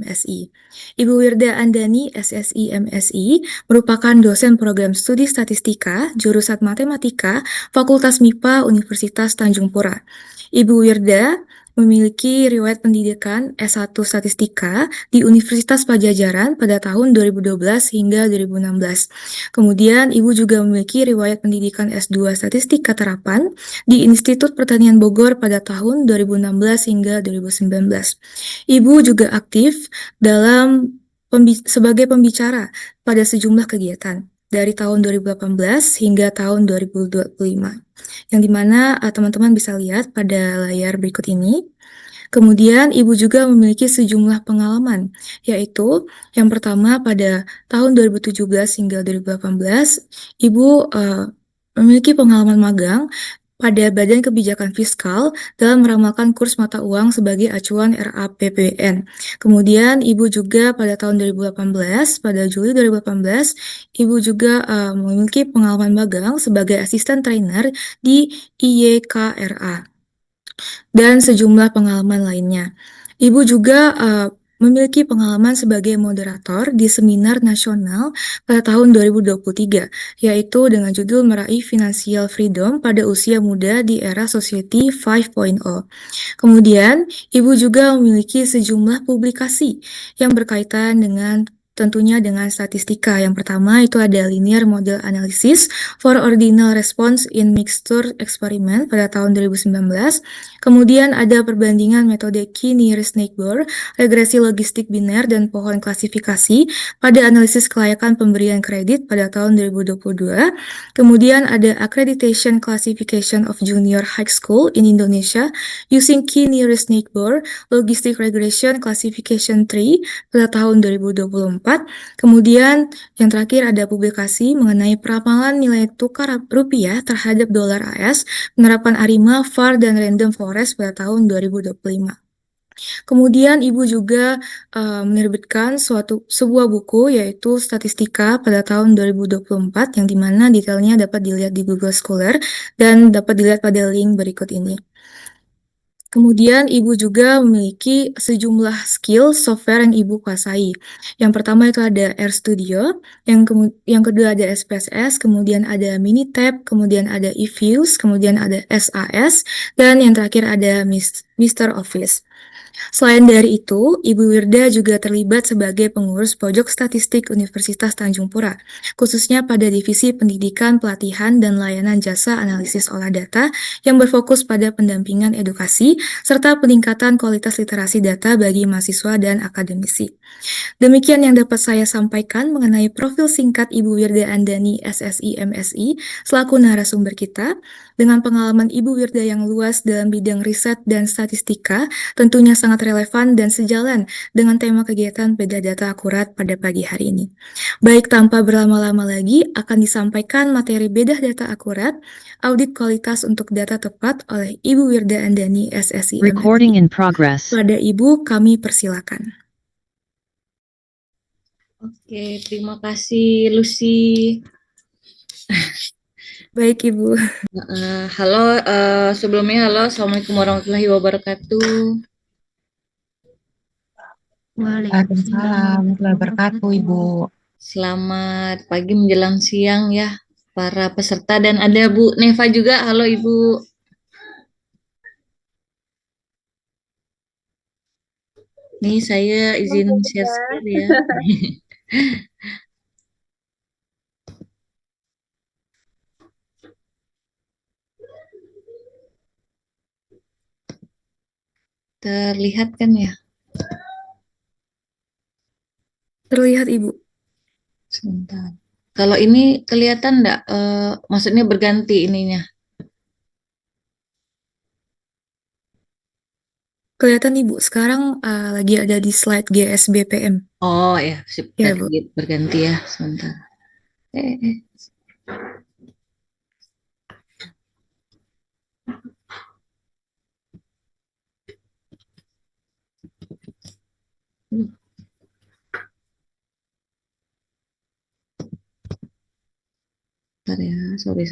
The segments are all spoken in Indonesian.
MSI. Ibu Wirda Andani, SSI MSI, merupakan dosen program studi statistika, jurusan matematika, Fakultas MIPA Universitas Tanjung Pura. Ibu Wirda memiliki riwayat pendidikan S1 Statistika di Universitas Pajajaran pada tahun 2012 hingga 2016. Kemudian, Ibu juga memiliki riwayat pendidikan S2 Statistika Terapan di Institut Pertanian Bogor pada tahun 2016 hingga 2019. Ibu juga aktif dalam sebagai pembicara pada sejumlah kegiatan dari tahun 2018 hingga tahun 2025, yang dimana teman-teman bisa lihat pada layar berikut ini. Kemudian, Ibu juga memiliki sejumlah pengalaman, yaitu yang pertama pada tahun 2017 hingga 2018, Ibu memiliki pengalaman magang pada Badan Kebijakan Fiskal dalam meramalkan kurs mata uang sebagai acuan RAPBN. Kemudian, Ibu juga pada tahun 2018, pada Juli 2018, Ibu juga memiliki pengalaman magang sebagai asisten trainer di IYKRA dan sejumlah pengalaman lainnya. Ibu juga memiliki pengalaman sebagai moderator di seminar nasional pada tahun 2023, yaitu dengan judul Meraih Financial Freedom pada Usia Muda di Era Society 5.0. Kemudian, Ibu juga memiliki sejumlah publikasi yang berkaitan dengan tentunya dengan statistika. Yang pertama itu ada Linear Model Analysis for Ordinal Response in Mixture Experiment pada tahun 2019. Kemudian ada perbandingan metode Key Nearest Neighbor, regresi logistik biner, dan pohon klasifikasi pada analisis kelayakan pemberian kredit pada tahun 2022. Kemudian ada Accreditation Classification of Junior High School in Indonesia using Key Nearest Neighbor, Logistic Regression Classification Tree pada tahun 2024. Kemudian yang terakhir ada publikasi mengenai peramalan nilai tukar rupiah terhadap dolar AS, penerapan ARIMA, VAR, dan Random Forest pada tahun 2025. Kemudian Ibu juga menerbitkan sebuah buku yaitu Statistika pada tahun 2024 yang dimana detailnya dapat dilihat di Google Scholar dan dapat dilihat pada link berikut ini. Kemudian Ibu juga memiliki sejumlah skill software yang Ibu kuasai. Yang pertama itu ada RStudio, yang kedua ada SPSS, kemudian ada Minitab, kemudian ada eViews, kemudian ada SAS, dan yang terakhir ada Mr. Office. Selain dari itu, Ibu Wirda juga terlibat sebagai pengurus Pojok Statistik Universitas Tanjung Pura, khususnya pada Divisi Pendidikan, Pelatihan, dan Layanan Jasa Analisis Olah Data yang berfokus pada pendampingan edukasi serta peningkatan kualitas literasi data bagi mahasiswa dan akademisi. Demikian yang dapat saya sampaikan mengenai profil singkat Ibu Wirda Andani, SSI MSI, selaku narasumber kita. Dengan pengalaman Ibu Wirda yang luas dalam bidang riset dan statistika, tentunya sangat relevan dan sejalan dengan tema kegiatan Beda Data Akurat pada pagi hari ini. Baik, tanpa berlama-lama lagi, akan disampaikan materi Beda Data Akurat, audit kualitas untuk data tepat oleh Ibu Wirda Andani, SSI MSI. Recording in progress. Pada Ibu, kami persilakan. Oke, terima kasih Lucy. Baik, Ibu. Halo, sebelumnya halo, Assalamualaikum warahmatullahi wabarakatuh. Waalaikumsalam warahmatullahi wabarakatuh, Ibu. Selamat pagi menjelang siang ya para peserta, dan ada Bu Neva juga. Halo Ibu. Nih saya izin share ya. Terlihat kan ya? Terlihat, Ibu. Sebentar. Kalau ini kelihatan enggak? Maksudnya berganti ininya. Kelihatan, Ibu. Sekarang lagi ada di slide GSBPM. Oh ya, sip. Ya, Tadi Bu. berganti ya, sebentar. Bentar ya, sorry.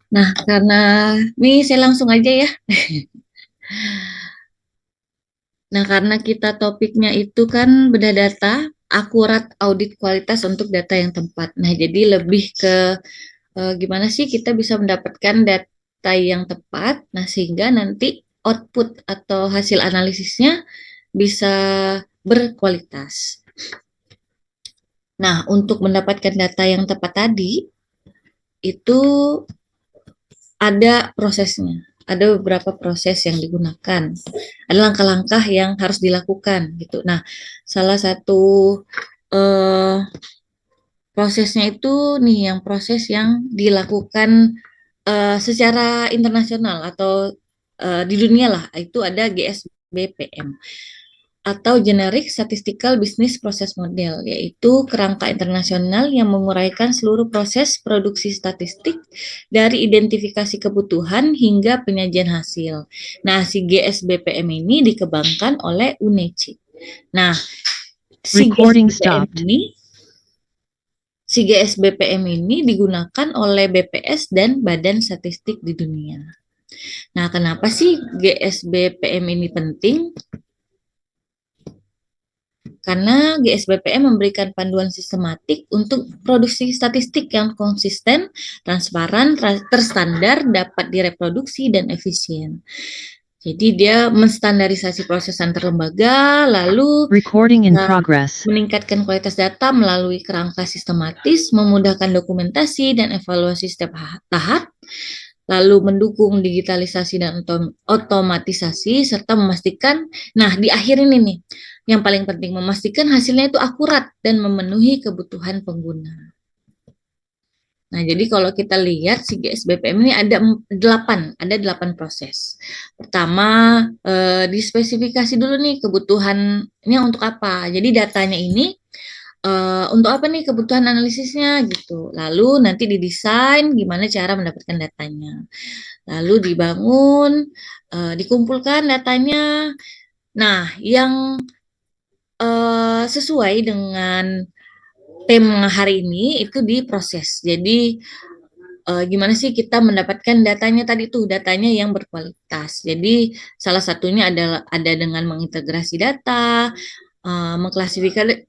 Nah, karena ini saya langsung aja ya. Nah, karena kita topiknya itu kan beda data, akurat audit kualitas untuk data yang tepat. Nah, jadi lebih ke gimana sih kita bisa mendapatkan data yang tepat, nah sehingga nanti output atau hasil analisisnya bisa berkualitas. Nah, untuk mendapatkan data yang tepat tadi, itu ada prosesnya. Ada beberapa proses yang digunakan. Ada langkah-langkah yang harus dilakukan gitu. Nah, salah satu eh, prosesnya itu nih yang proses yang dilakukan secara internasional atau di dunia lah, itu ada GSBPM atau Generic Statistical Business Process Model, yaitu kerangka internasional yang menguraikan seluruh proses produksi statistik dari identifikasi kebutuhan hingga penyajian hasil. Nah, si GSBPM ini dikembangkan oleh UNECI. Nah, si Recording GSBPM stopped. si GSBPM ini digunakan oleh BPS dan Badan Statistik di dunia. Nah, kenapa sih GSBPM ini penting? Karena GSBPM memberikan panduan sistematik untuk produksi statistik yang konsisten, transparan, terstandar, dapat direproduksi, dan efisien. Jadi dia menstandarisasi proses antar lembaga, lalu Recording in progress. meningkatkan kualitas data melalui kerangka sistematis, memudahkan dokumentasi dan evaluasi setiap tahap, lalu mendukung digitalisasi dan otomatisasi, serta memastikan, nah di akhir ini nih, yang paling penting memastikan hasilnya itu akurat dan memenuhi kebutuhan pengguna. Nah, jadi kalau kita lihat si GSBPM ini ada 8 proses. Pertama, dispesifikasi dulu nih kebutuhannya untuk apa. Jadi datanya ini untuk apa nih kebutuhan analisisnya gitu. Lalu nanti didesain gimana cara mendapatkan datanya. Lalu dibangun, dikumpulkan datanya. Nah, yang sesuai dengan tema hari ini itu diproses. Jadi gimana sih kita mendapatkan datanya tadi tuh, datanya yang berkualitas. Jadi salah satunya adalah ada dengan mengintegrasi data,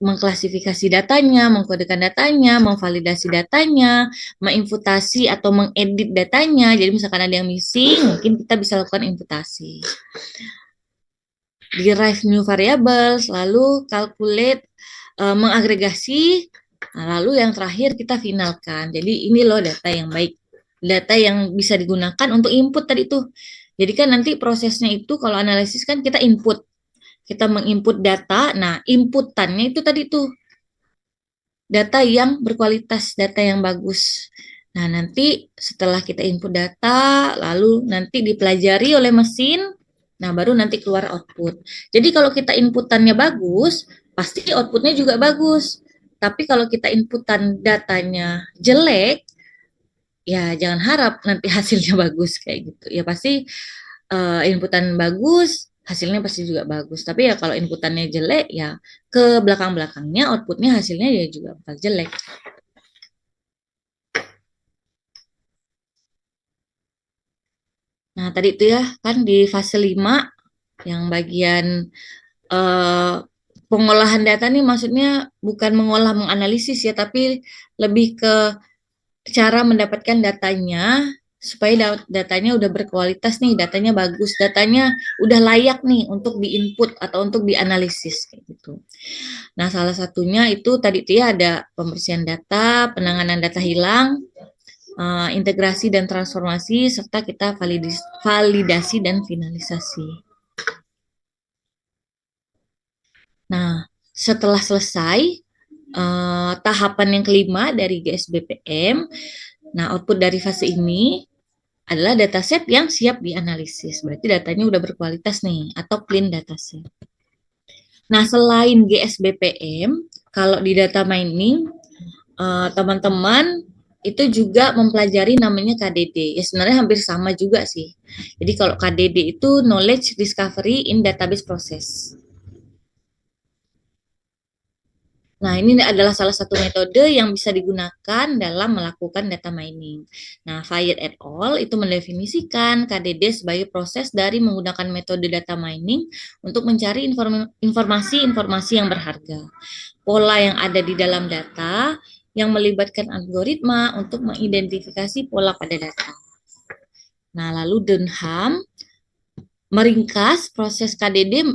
mengklasifikasi datanya, mengkodekan datanya, memvalidasi datanya, menginputasi atau mengedit datanya. Jadi misalkan ada yang missing, mungkin kita bisa lakukan inputasi. Derive new variables, lalu calculate, mengagregasi, nah, lalu yang terakhir kita finalkan. Jadi ini loh data yang baik, data yang bisa digunakan untuk input tadi tuh. Jadi kan nanti prosesnya itu kalau analisis kan kita input, kita menginput data, nah inputannya itu tadi tuh data yang berkualitas, data yang bagus. Nah, nanti setelah kita input data, lalu nanti dipelajari oleh mesin, nah baru nanti keluar output. Jadi kalau kita inputannya bagus, pasti outputnya juga bagus. Tapi kalau kita inputan datanya jelek, ya jangan harap nanti hasilnya bagus kayak gitu. Ya pasti inputan bagus, hasilnya pasti juga bagus. Tapi ya kalau inputannya jelek, ya ke belakang-belakangnya outputnya hasilnya ya juga bakal jelek. Nah, tadi itu ya kan di fase 5 yang bagian eh, pengolahan data nih maksudnya bukan mengolah menganalisis ya, tapi lebih ke cara mendapatkan datanya supaya datanya udah berkualitas nih, datanya bagus, datanya udah layak nih untuk diinput atau untuk dianalisis kayak gitu. Nah, salah satunya itu tadi tuh ya ada pembersihan data, penanganan data hilang, integrasi dan transformasi, serta kita validasi dan finalisasi. Nah, setelah selesai tahapan yang kelima dari GSBPM, nah output dari fase ini adalah dataset yang siap dianalisis. Berarti datanya udah berkualitas nih, atau clean dataset. Nah, selain GSBPM, kalau di data mining, teman-teman itu juga mempelajari namanya KDD. Ya sebenarnya hampir sama juga sih. Jadi kalau KDD itu Knowledge Discovery in Database Process. Nah, ini adalah salah satu metode yang bisa digunakan dalam melakukan data mining. Nah, Fayed et al. Itu mendefinisikan KDD sebagai proses dari menggunakan metode data mining untuk mencari informasi-informasi yang berharga. Pola yang ada di dalam data yang melibatkan algoritma untuk mengidentifikasi pola pada data. Nah, lalu Dunham meringkas proses KDD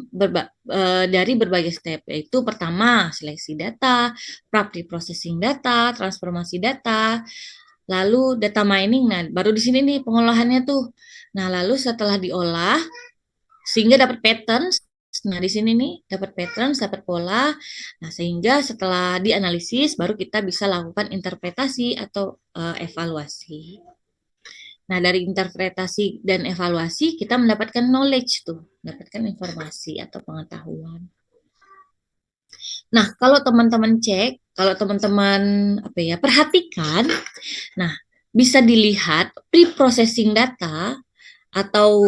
dari berbagai step, yaitu pertama seleksi data, pre-processing data, transformasi data, lalu data mining. Nah, baru di sini nih pengolahannya tuh. Nah, lalu setelah diolah sehingga dapat patterns. Nah, di sini nih dapat patterns, dapat pola. Nah, sehingga setelah dianalisis baru kita bisa lakukan interpretasi atau evaluasi. Nah, dari interpretasi dan evaluasi kita mendapatkan knowledge tuh, mendapatkan informasi atau pengetahuan. Nah, kalau teman-teman cek, kalau teman-teman perhatikan, nah bisa dilihat pre-processing data atau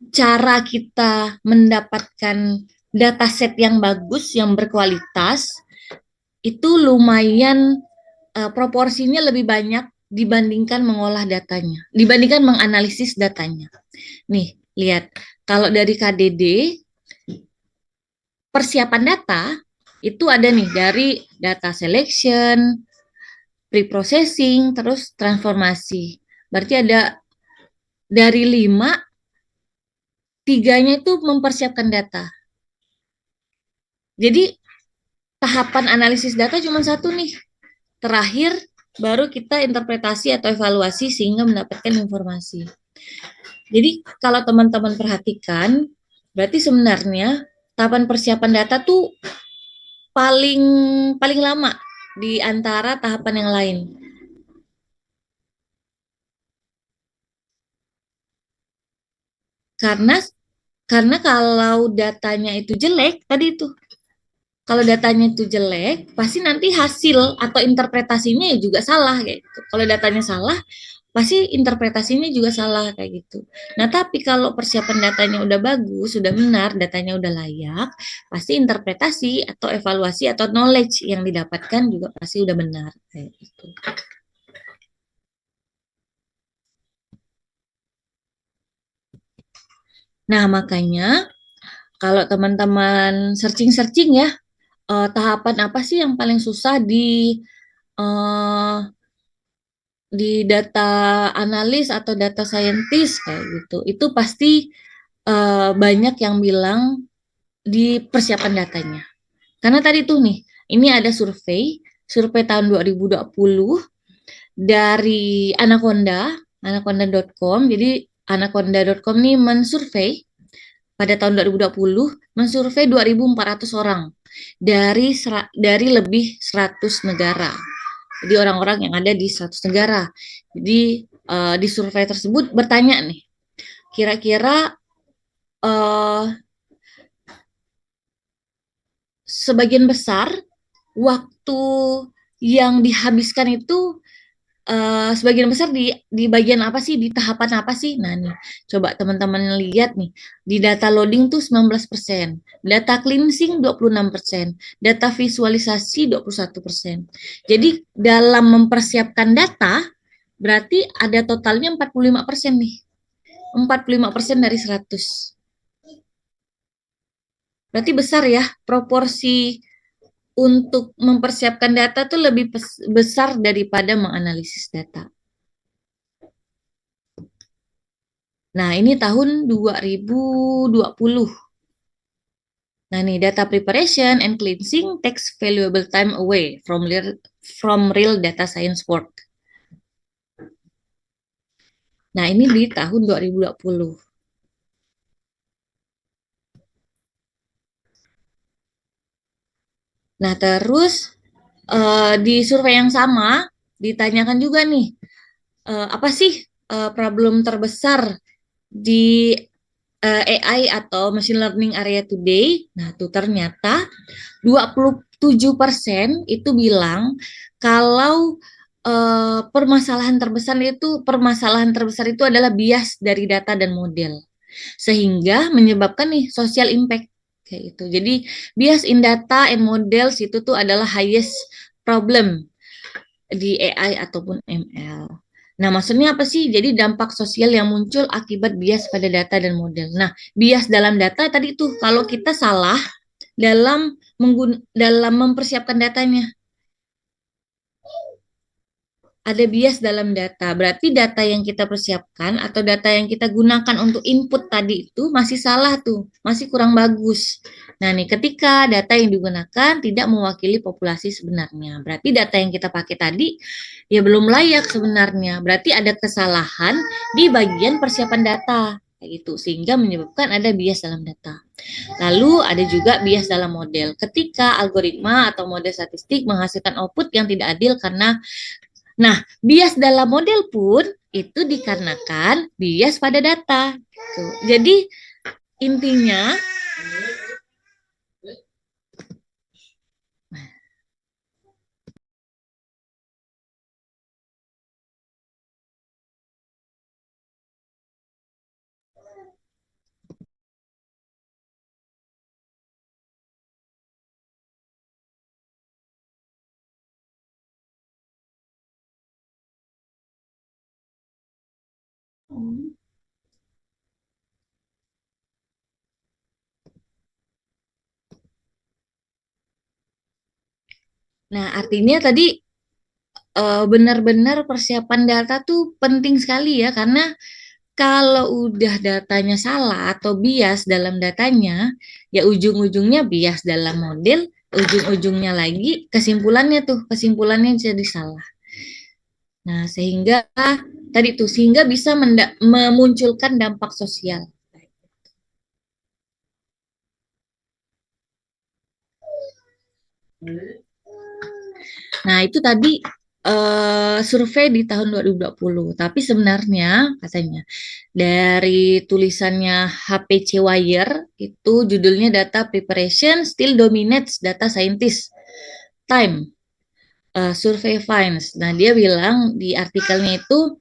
cara kita mendapatkan dataset yang bagus, yang berkualitas, itu lumayan proporsinya lebih banyak dibandingkan mengolah datanya, dibandingkan menganalisis datanya. Nih, lihat, kalau dari KDD, persiapan data, itu ada nih dari data selection, pre-processing, terus transformasi. Berarti ada dari 5, 3-nya itu mempersiapkan data. Jadi, tahapan analisis data cuma satu nih. Terakhir, baru kita interpretasi atau evaluasi sehingga mendapatkan informasi. Jadi kalau teman-teman perhatikan, berarti sebenarnya tahapan persiapan data tuh paling lama di antara tahapan yang lain. Karena kalau datanya itu jelek, tadi itu kalau datanya itu jelek, pasti nanti hasil atau interpretasinya juga salah kayak gitu. Kalau datanya salah, pasti interpretasinya juga salah kayak gitu. Nah, tapi kalau persiapan datanya udah bagus, sudah benar, datanya udah layak, pasti interpretasi atau evaluasi atau knowledge yang didapatkan juga pasti udah benar kayak gitu. Nah, makanya kalau teman-teman searching-searching ya, tahapan apa sih yang paling susah di data analis atau data scientist kayak gitu. Itu pasti banyak yang bilang di persiapan datanya. Karena tadi tuh nih, ini ada survei tahun 2020 dari anaconda.com. Jadi anaconda.com ini mensurvei pada tahun 2020, mensurvei 2.400 orang dari lebih 100 negara. Jadi orang-orang yang ada di 100 negara. Jadi di survei tersebut bertanya nih, kira-kira sebagian besar waktu yang dihabiskan itu sebagian besar di bagian apa sih, di tahapan apa sih? Nah nih, coba teman-teman lihat nih, di data loading tuh 19%, data cleansing 26%, data visualisasi 21%. Jadi dalam mempersiapkan data, berarti ada totalnya 45% nih. 45% dari 100. Berarti besar ya, proporsi untuk mempersiapkan data tuh lebih besar daripada menganalisis data. Nah, ini tahun 2020. Nah, nih data preparation and cleansing takes valuable time away from real data science work. Nah, ini di tahun 2020. Nah, terus di survei yang sama ditanyakan juga nih, apa sih problem terbesar di AI atau machine learning area today? Nah, tuh ternyata 27% itu bilang kalau permasalahan terbesar itu adalah bias dari data dan model. Sehingga menyebabkan nih social impact kayak itu. Jadi bias in data and models itu tuh adalah highest problem di AI ataupun ML. Nah, maksudnya apa sih? Jadi dampak sosial yang muncul akibat bias pada data dan model. Nah, bias dalam data tadi tuh kalau kita salah dalam mempersiapkan datanya. Ada bias dalam data. Berarti data yang kita persiapkan atau data yang kita gunakan untuk input tadi itu masih salah tuh, masih kurang bagus. Nah, nih ketika data yang digunakan tidak mewakili populasi sebenarnya. Berarti data yang kita pakai tadi ya belum layak sebenarnya. Berarti ada kesalahan di bagian persiapan data kayak gitu sehingga menyebabkan ada bias dalam data. Lalu ada juga bias dalam model. Ketika algoritma atau model statistik menghasilkan output yang tidak adil karena nah, bias dalam model pun itu dikarenakan bias pada data. Gitu. Jadi intinya, nah artinya tadi benar-benar persiapan data tuh penting sekali ya karena kalau udah datanya salah atau bias dalam datanya, ya ujung-ujungnya bias dalam model, ujung-ujungnya lagi kesimpulannya jadi salah. Nah, sehingga bisa memunculkan dampak sosial. Nah, itu tadi survei di tahun 2020. Tapi sebenarnya katanya dari tulisannya HPC Wire itu judulnya Data Preparation Still Dominates Data Scientist Time Survey Finds. Nah, dia bilang di artikelnya itu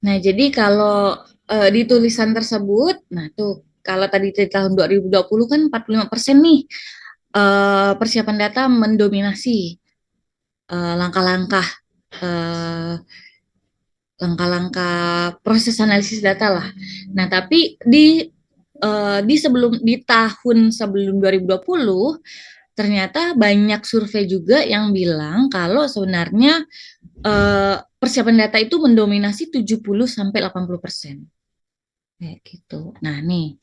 nah, jadi kalau di tulisan tersebut, nah tuh kalau tadi di tahun 2020 kan 45% nih persiapan data mendominasi langkah-langkah eh, langkah-langkah proses analisis data lah. Nah, tapi di tahun sebelum 2020 ternyata banyak survei juga yang bilang kalau sebenarnya persiapan data itu mendominasi 70 sampai 80%. Kayak gitu. Nah, nih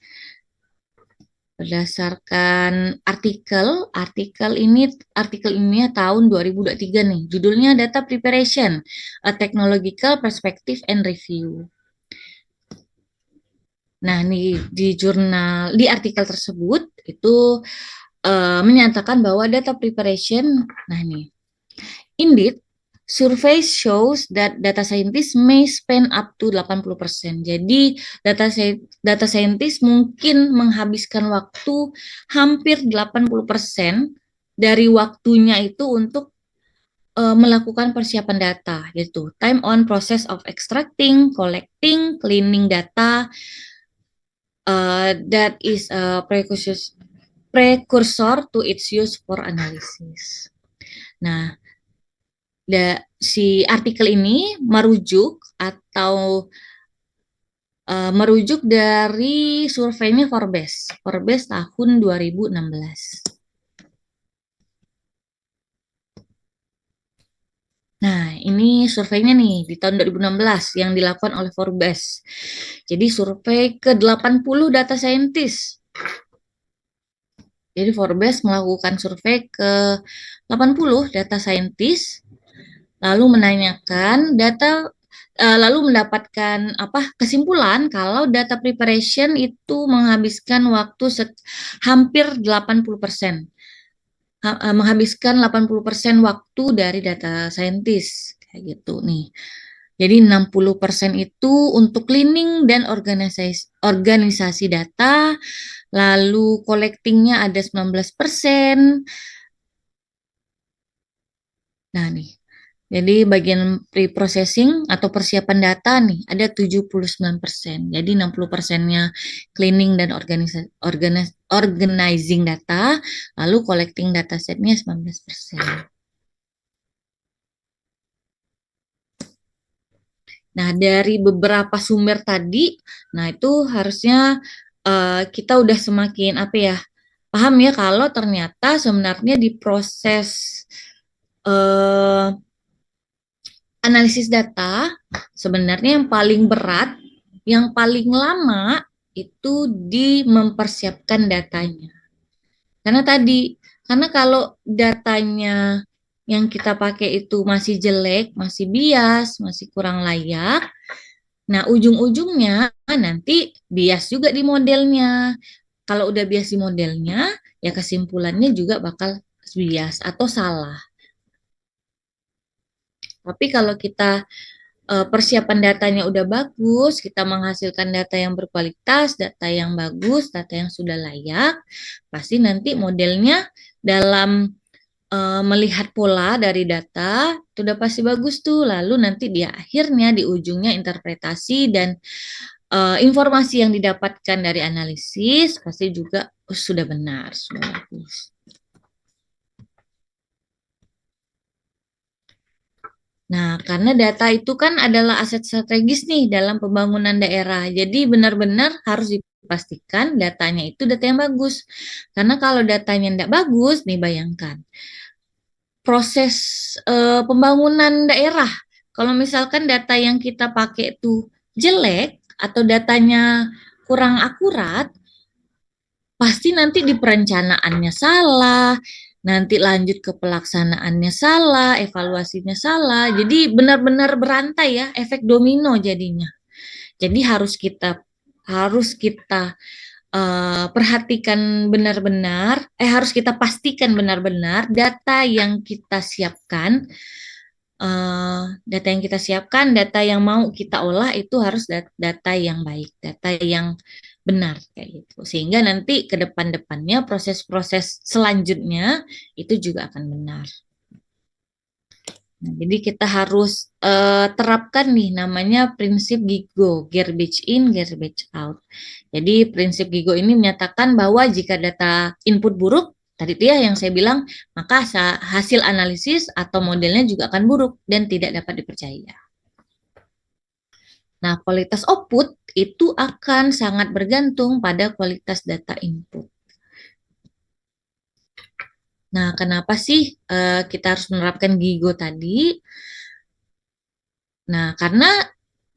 berdasarkan artikel ini tahun 2023 nih. Judulnya Data Preparation, a Technological Perspective and Review. Nah, di artikel tersebut itu menyatakan bahwa data preparation, nah nih, indeed, survey shows that data scientists may spend up to 80%. Jadi data scientist mungkin menghabiskan waktu hampir 80% dari waktunya itu untuk melakukan persiapan data, yaitu time on process of extracting, collecting, cleaning data, that is a precursor to its use for analysis. Nah, si artikel ini merujuk dari surveinya Forbes tahun 2016. Nah, ini surveinya nih di tahun 2016 yang dilakukan oleh Forbes. Jadi survei ke 80 data scientist. Jadi Forbes melakukan survei ke 80 data scientist, lalu menanyakan lalu mendapatkan kesimpulan kalau data preparation itu menghabiskan waktu hampir 80%. Menghabiskan 80% waktu dari data scientist kayak gitu nih. Jadi 60% itu untuk cleaning dan organisasi data, lalu collectingnya ada 19%. Nah nih, jadi bagian pre-processing atau persiapan data nih ada 79%. Jadi 60%-nya cleaning dan organizing data, lalu collecting datasetnya 19%. Nah, dari beberapa sumber tadi, nah itu harusnya kita udah semakin paham ya kalau ternyata sebenarnya di proses eh, analisis data sebenarnya yang paling berat, yang paling lama itu di mempersiapkan datanya. Karena kalau datanya yang kita pakai itu masih jelek, masih bias, masih kurang layak, nah ujung-ujungnya nanti bias juga di modelnya. Kalau udah bias di modelnya, ya kesimpulannya juga bakal bias atau salah. Tapi kalau kita persiapan datanya udah bagus, kita menghasilkan data yang berkualitas, data yang bagus, data yang sudah layak, pasti nanti modelnya dalam melihat pola dari data itu udah pasti bagus tuh. Lalu nanti di akhirnya di ujungnya interpretasi dan informasi yang didapatkan dari analisis pasti juga sudah benar, sudah bagus. Nah, karena data itu kan adalah aset strategis nih dalam pembangunan daerah. Jadi benar-benar harus dipastikan datanya itu data yang bagus. Karena kalau datanya tidak bagus, nih bayangkan proses pembangunan daerah. Kalau misalkan data yang kita pakai itu jelek atau datanya kurang akurat, pasti nanti di perencanaannya salah, nanti lanjut ke pelaksanaannya salah, evaluasinya salah. Jadi benar-benar berantai ya, efek domino jadinya. Jadi harus kita perhatikan benar-benar, harus kita pastikan benar-benar data yang mau kita olah itu harus data yang baik, data yang benar kayak gitu. Sehingga nanti ke depan-depannya proses-proses selanjutnya itu juga akan benar. Nah, jadi kita harus terapkan nih namanya prinsip GIGO, garbage in, garbage out. Jadi prinsip GIGO ini menyatakan bahwa jika data input buruk, tadi itu ya yang saya bilang, maka hasil analisis atau modelnya juga akan buruk dan tidak dapat dipercaya. Nah, kualitas output itu akan sangat bergantung pada kualitas data input. Nah, kenapa sih kita harus menerapkan GIGO tadi? Nah, karena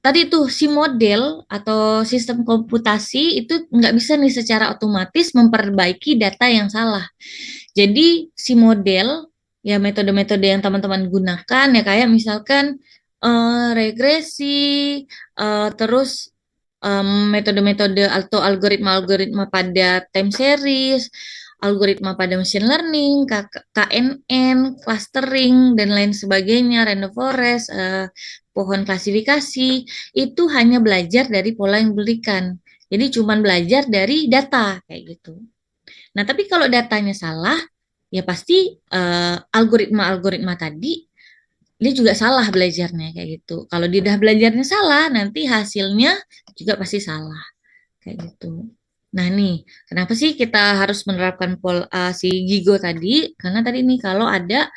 tadi tuh si model atau sistem komputasi itu nggak bisa nih secara otomatis memperbaiki data yang salah. Jadi si model, ya metode-metode yang teman-teman gunakan ya kayak misalkan regresi, terus metode-metode atau algoritma-algoritma pada time series, algoritma pada machine learning, KNN, clustering, dan lain sebagainya, random forest, pohon klasifikasi, itu hanya belajar dari pola yang diberikan. Jadi cuma belajar dari data, kayak gitu. Nah, tapi kalau datanya salah, ya pasti algoritma-algoritma tadi, dia juga salah belajarnya, kayak gitu. Kalau dia udah belajarnya salah, nanti hasilnya juga pasti salah, kayak gitu. Nah nih, kenapa sih kita harus menerapkan si GIGO tadi? Karena tadi nih kalau ada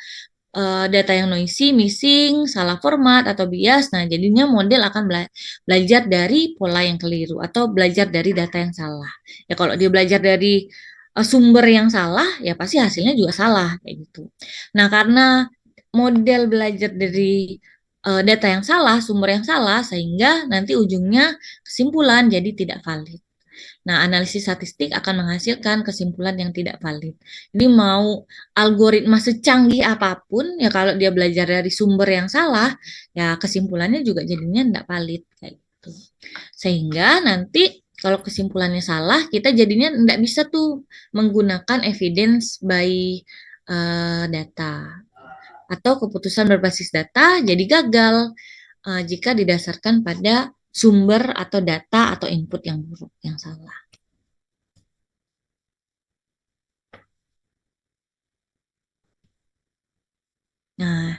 data yang noisy, missing, salah format atau bias, nah jadinya model akan belajar dari pola yang keliru atau belajar dari data yang salah. Ya kalau dia belajar dari sumber yang salah, ya pasti hasilnya juga salah kayak gitu. Nah karena model belajar dari data yang salah, sumber yang salah, sehingga nanti ujungnya kesimpulan jadi tidak valid. Nah, analisis statistik akan menghasilkan kesimpulan yang tidak valid. Jadi mau algoritma secanggih apapun, ya kalau dia belajar dari sumber yang salah, ya kesimpulannya juga jadinya tidak valid kayak gitu. Sehingga nanti kalau kesimpulannya salah, kita jadinya tidak bisa tuh menggunakan evidence by data atau keputusan berbasis data jadi gagal jika didasarkan pada sumber atau data atau input yang buruk, yang salah. Nah,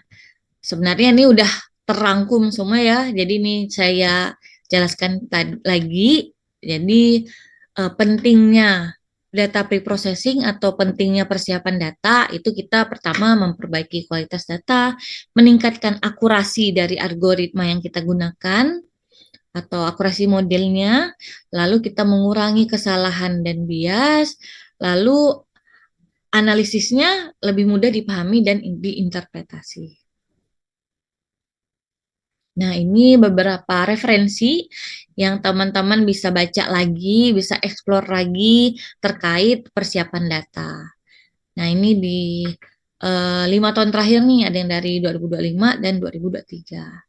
sebenarnya ini udah terangkum semua ya. Jadi ini saya jelaskan lagi. Jadi pentingnya data preprocessing atau pentingnya persiapan data itu kita pertama memperbaiki kualitas data, meningkatkan akurasi dari algoritma yang kita gunakan atau akurasi modelnya, lalu kita mengurangi kesalahan dan bias, lalu analisisnya lebih mudah dipahami dan diinterpretasi. Nah, ini beberapa referensi yang teman-teman bisa baca lagi, bisa explore lagi terkait persiapan data. Nah, ini di 5 tahun terakhir nih, ada yang dari 2025 dan 2023.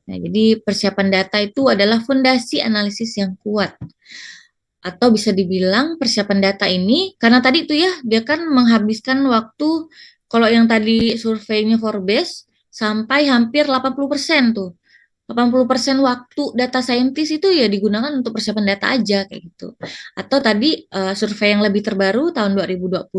Nah, jadi persiapan data itu adalah fondasi analisis yang kuat. Atau bisa dibilang persiapan data ini, karena tadi itu ya, dia kan menghabiskan waktu, kalau yang tadi surveinya Forbes, sampai hampir 80% tuh. 80% waktu data scientist itu ya digunakan untuk persiapan data aja kayak gitu. Atau tadi survei yang lebih terbaru tahun 2020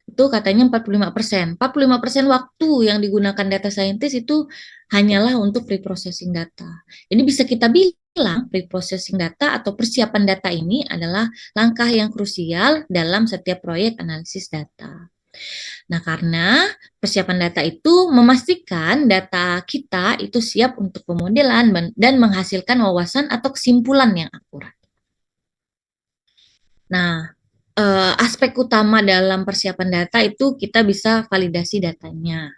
itu katanya 45%. 45% waktu yang digunakan data scientist itu hanyalah untuk preprocessing data. Jadi bisa kita bilang preprocessing data atau persiapan data ini adalah langkah yang krusial dalam setiap proyek analisis data. Nah, karena persiapan data itu memastikan data kita itu siap untuk pemodelan dan menghasilkan wawasan atau kesimpulan yang akurat. Nah, aspek utama dalam persiapan data itu kita bisa validasi datanya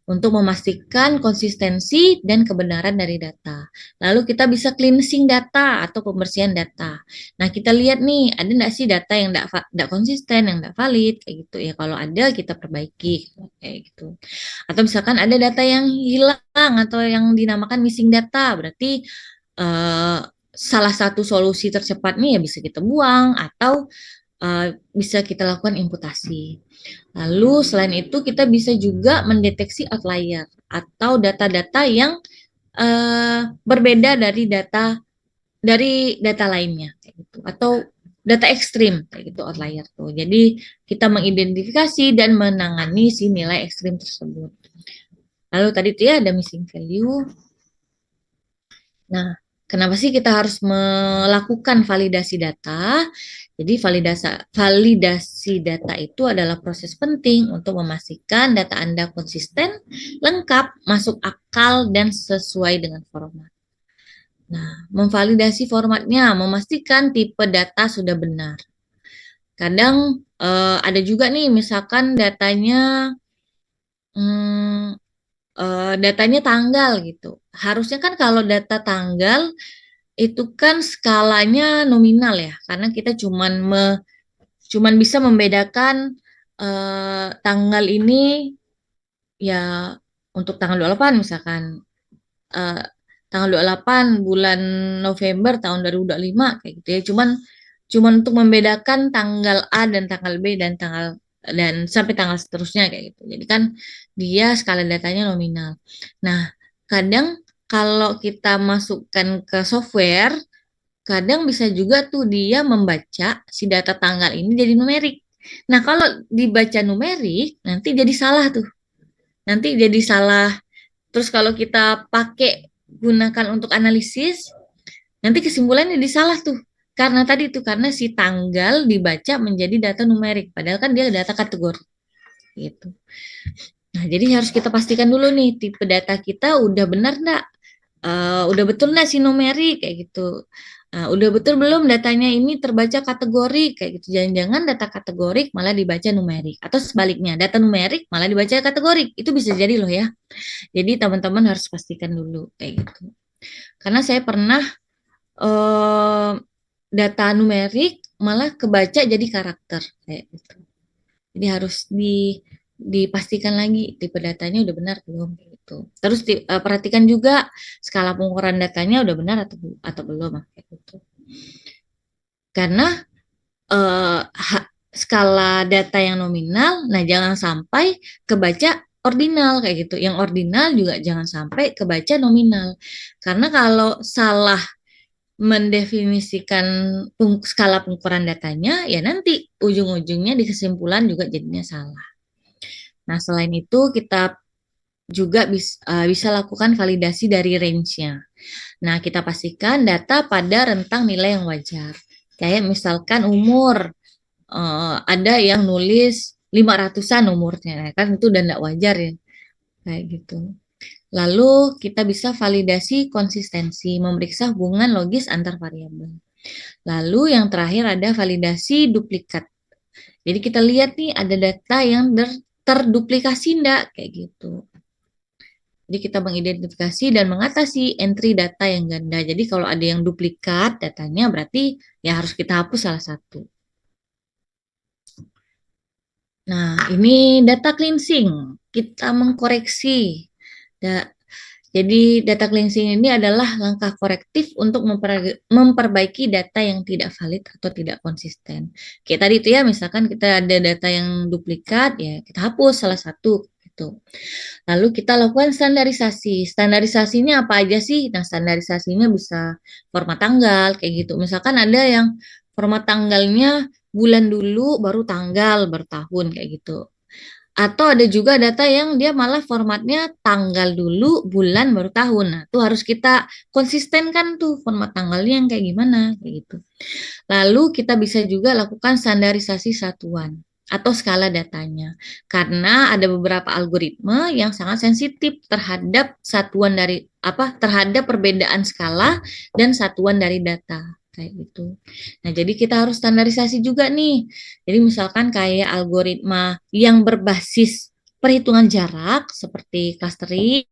untuk memastikan konsistensi dan kebenaran dari data. Lalu kita bisa cleansing data atau pembersihan data. Nah, kita lihat nih, ada nggak sih data yang nggak konsisten, yang nggak valid, kayak gitu ya. Kalau ada, kita perbaiki, kayak gitu. Atau misalkan ada data yang hilang atau yang dinamakan missing data, berarti salah satu solusi tercepat nih ya bisa kita buang atau bisa kita lakukan imputasi. Lalu selain itu kita bisa juga mendeteksi outlier atau data-data yang berbeda dari data lainnya kayak gitu atau data ekstrim kayak gitu outlier tuh. Jadi kita mengidentifikasi dan menangani si nilai ekstrim tersebut. Lalu tadi tuh ya ada missing value. Nah, kenapa sih kita harus melakukan validasi data? Jadi validasi data itu adalah proses penting untuk memastikan data Anda konsisten, lengkap, masuk akal, dan sesuai dengan format. Nah, memvalidasi formatnya, memastikan tipe data sudah benar. Kadang ada juga nih, misalkan datanya datanya tanggal gitu. Harusnya kan kalau data tanggal itu kan skalanya nominal ya, karena kita cuman bisa membedakan tanggal ini ya untuk tanggal 28 misalkan eh, tanggal 28 bulan November tahun 2025 kayak gitu ya. Cuman untuk membedakan tanggal A dan tanggal B dan sampai tanggal seterusnya kayak gitu. Jadi kan dia skala datanya nominal. Nah, kadang kalau kita masukkan ke software, kadang bisa juga tuh dia membaca si data tanggal ini jadi numerik. Nah, kalau dibaca numerik, nanti jadi salah tuh. Nanti jadi salah. Terus kalau kita pakai gunakan untuk analisis, nanti kesimpulannya jadi salah tuh. Karena tadi tuh, karena si tanggal dibaca menjadi data numerik. Padahal kan dia data kategori. Gitu. Nah, jadi harus kita pastikan dulu nih, tipe data kita udah benar enggak? Udah betul nggak sih numerik kayak gitu. Udah betul belum datanya ini terbaca kategori kayak gitu. Jangan-jangan data kategorik malah dibaca numerik atau sebaliknya, data numerik malah dibaca kategorik. Itu bisa jadi loh ya. Jadi teman-teman harus pastikan dulu kayak gitu. Karena saya pernah eh, data numerik malah kebaca jadi karakter kayak gitu. Jadi harus dipastikan lagi tipe datanya udah benar belum gitu. Terus perhatikan juga skala pengukuran datanya udah benar atau belum kayak gitu. Karena skala data yang nominal, nah jangan sampai kebaca ordinal kayak gitu. Yang ordinal juga jangan sampai kebaca nominal. Karena kalau salah mendefinisikan skala pengukuran datanya, ya nanti ujung-ujungnya di kesimpulan juga jadinya salah. Nah, selain itu kita juga bisa lakukan validasi dari range-nya. Nah, kita pastikan data pada rentang nilai yang wajar. Kayak misalkan umur, ada yang nulis 500-an umurnya, kan itu udah enggak wajar ya, kayak gitu. Lalu kita bisa validasi konsistensi, memeriksa hubungan logis antar variabel. Lalu yang terakhir ada validasi duplikat. Jadi kita lihat nih ada data yang terduplikasi enggak, kayak gitu. Jadi kita mengidentifikasi dan mengatasi entry data yang ganda. Jadi kalau ada yang duplikat datanya berarti ya harus kita hapus salah satu. Nah, ini data cleansing. Kita mengkoreksi. Jadi data cleansing ini adalah langkah korektif untuk memperbaiki data yang tidak valid atau tidak konsisten. Kayak tadi itu ya, misalkan kita ada data yang duplikat, ya kita hapus salah satu. Gitu. Lalu kita lakukan standarisasi. Standarisasinya apa aja sih? Nah, standarisasinya bisa format tanggal, kayak gitu. Misalkan ada yang format tanggalnya bulan dulu, baru tanggal, bertahun, kayak gitu. Atau ada juga data yang dia malah formatnya tanggal dulu, bulan, baru tahun. Nah, itu harus kita konsistenkan tuh format tanggalnya yang kayak gimana, kayak gitu. Lalu kita bisa juga lakukan standarisasi satuan atau skala datanya. Karena ada beberapa algoritma yang sangat sensitif terhadap satuan dari terhadap perbedaan skala dan satuan dari data kayak gitu. Nah, jadi kita harus standarisasi juga nih. Jadi misalkan kayak algoritma yang berbasis perhitungan jarak seperti clustering,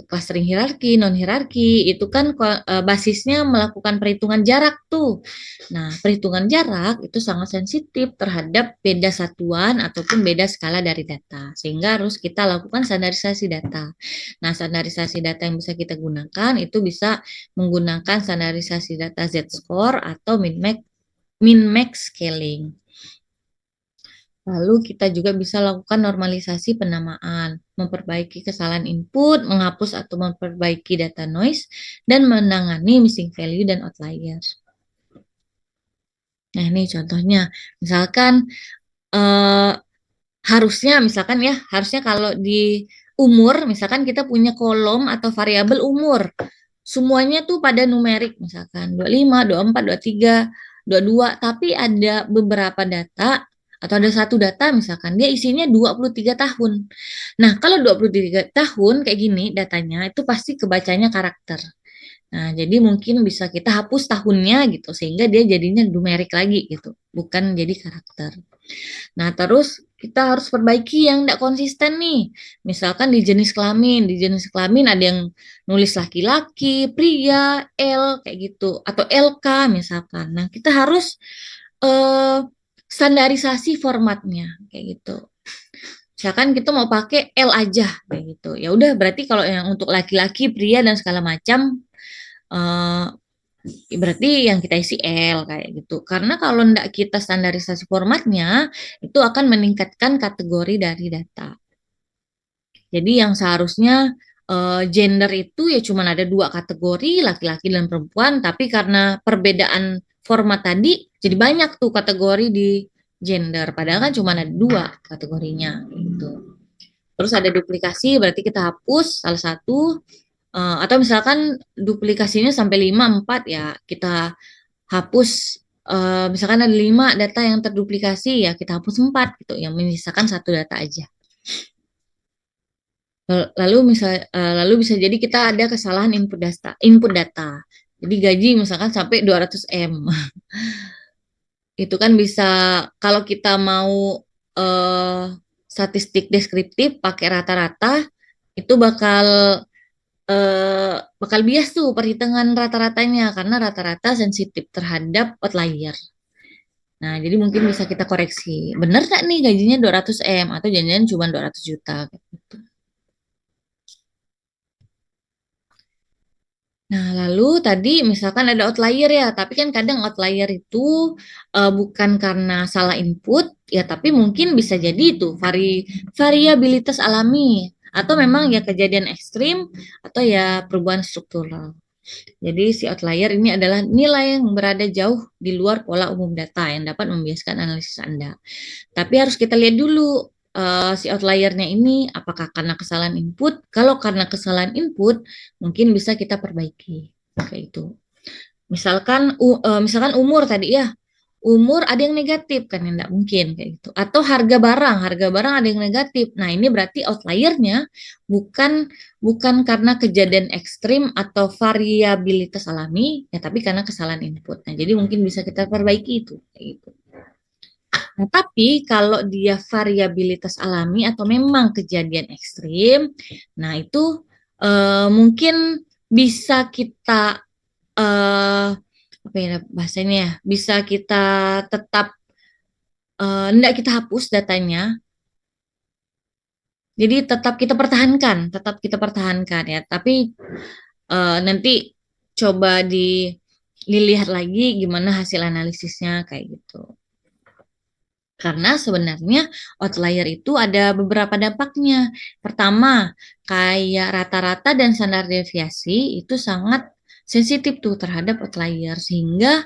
clustering hierarki, non hierarki, itu kan basisnya melakukan perhitungan jarak tuh. Nah, perhitungan jarak itu sangat sensitif terhadap beda satuan ataupun beda skala dari data, sehingga harus kita lakukan standarisasi data. Nah, standarisasi data yang bisa kita gunakan itu bisa menggunakan standarisasi data Z-score atau min-max scaling. Lalu kita juga bisa lakukan normalisasi penamaan, memperbaiki kesalahan input, menghapus atau memperbaiki data noise, dan menangani missing value dan outlier. Nah, ini contohnya. Misalkan harusnya kalau di umur, misalkan kita punya kolom atau variabel umur. Semuanya tuh pada numerik, misalkan 25, 24, 23, 22, tapi ada beberapa data atau ada satu data misalkan dia isinya 23 tahun. Nah, kalau 23 tahun kayak gini datanya itu pasti kebacanya karakter. Nah, jadi mungkin bisa kita hapus tahunnya gitu sehingga dia jadinya numerik lagi gitu, bukan jadi karakter. Nah, terus kita harus perbaiki yang tidak konsisten nih. Misalkan di jenis kelamin ada yang nulis laki-laki, pria, L kayak gitu atau LK misalkan. Nah, kita harus standarisasi formatnya kayak gitu. Misalkan kita mau pakai L aja kayak gitu. Ya udah berarti kalau yang untuk laki-laki, pria dan segala macam berarti yang kita isi L kayak gitu. Karena kalau enggak kita standarisasi formatnya, itu akan meningkatkan kategori dari data. Jadi yang seharusnya gender itu ya cuma ada 2 kategori, laki-laki dan perempuan, tapi karena perbedaan format tadi, jadi banyak tuh kategori di gender. Padahal kan cuma ada 2 kategorinya gitu. Terus ada duplikasi, berarti kita hapus salah satu, atau misalkan duplikasinya sampai 5, 4 ya kita hapus, misalkan ada 5 data yang terduplikasi ya kita hapus 4 gitu, yang menyisakan 1 data aja. Lalu bisa jadi kita ada kesalahan input data. Jadi gaji misalkan sampai 200 M. Itu kan bisa, kalau kita mau eh, statistik deskriptif pakai rata-rata, itu bakal bias tuh perhitungan rata-ratanya karena rata-rata sensitif terhadap outlier. Nah, jadi mungkin bisa kita koreksi. Bener nggak nih gajinya 200 M atau jangan-jangan cuma 200 juta gitu. Nah, lalu tadi misalkan ada outlier ya, tapi kan kadang outlier itu bukan karena salah input, ya tapi mungkin bisa jadi itu variabilitas alami atau memang ya kejadian ekstrim atau ya perubahan struktural. Jadi si outlier ini adalah nilai yang berada jauh di luar pola umum data yang dapat membiaskan analisis Anda. Tapi harus kita lihat dulu si outliernya ini apakah karena kesalahan input. Kalau karena kesalahan input, mungkin bisa kita perbaiki kayak itu. Misalkan umur tadi ya. Umur ada yang negatif kan yang tidak mungkin kayak gitu. Atau harga barang ada yang negatif. Nah, ini berarti outliernya bukan bukan karena kejadian ekstrim atau variabilitas alami, ya tapi karena kesalahan input. Nah, jadi mungkin bisa kita perbaiki itu kayak gitu. Nah, tapi kalau dia variabilitas alami atau memang kejadian ekstrim, nah itu mungkin bisa kita apa ya bahasanya ya, bisa kita tetap enggak kita hapus datanya. Jadi tetap kita pertahankan ya. Tapi nanti coba dilihat lagi gimana hasil analisisnya kayak gitu. Karena sebenarnya outlier itu ada beberapa dampaknya. Pertama, kayak rata-rata dan standar deviasi itu sangat sensitif tuh terhadap outlier. Sehingga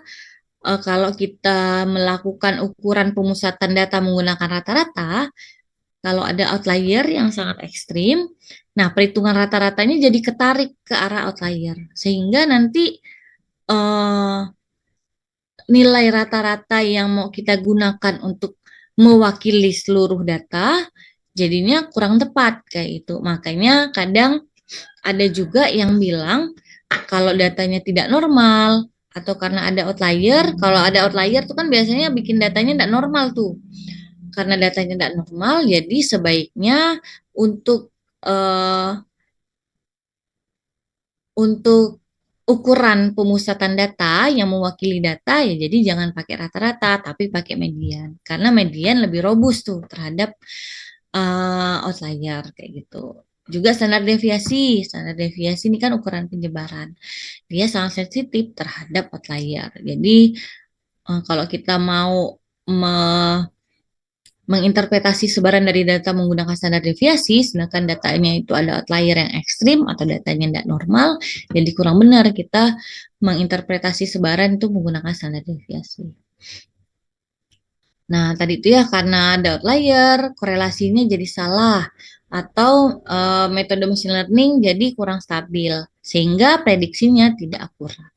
kalau kita melakukan ukuran pemusatan data menggunakan rata-rata, kalau ada outlier yang sangat ekstrim, nah perhitungan rata-ratanya jadi ketarik ke arah outlier. Sehingga nanti eh, nilai rata-rata yang mau kita gunakan untuk mewakili seluruh data jadinya kurang tepat kayak itu. Makanya kadang ada juga yang bilang kalau datanya tidak normal atau karena ada outlier, kalau ada outlier itu kan biasanya bikin datanya tidak normal tuh. Karena datanya tidak normal, jadi sebaiknya untuk eh, untuk ukuran pemusatan data yang mewakili data ya jadi jangan pakai rata-rata tapi pakai median karena median lebih robust tuh terhadap outlier kayak gitu. Juga standar deviasi ini kan ukuran penyebaran. Dia sangat sensitif terhadap outlier. Jadi kalau kita mau menginterpretasi sebaran dari data menggunakan standar deviasi, sedangkan datanya itu ada outlier yang ekstrim atau datanya tidak normal, jadi kurang benar kita menginterpretasi sebaran itu menggunakan standar deviasi. Nah, tadi itu ya karena ada outlier, korelasinya jadi salah, atau metode machine learning jadi kurang stabil, sehingga prediksinya tidak akurat.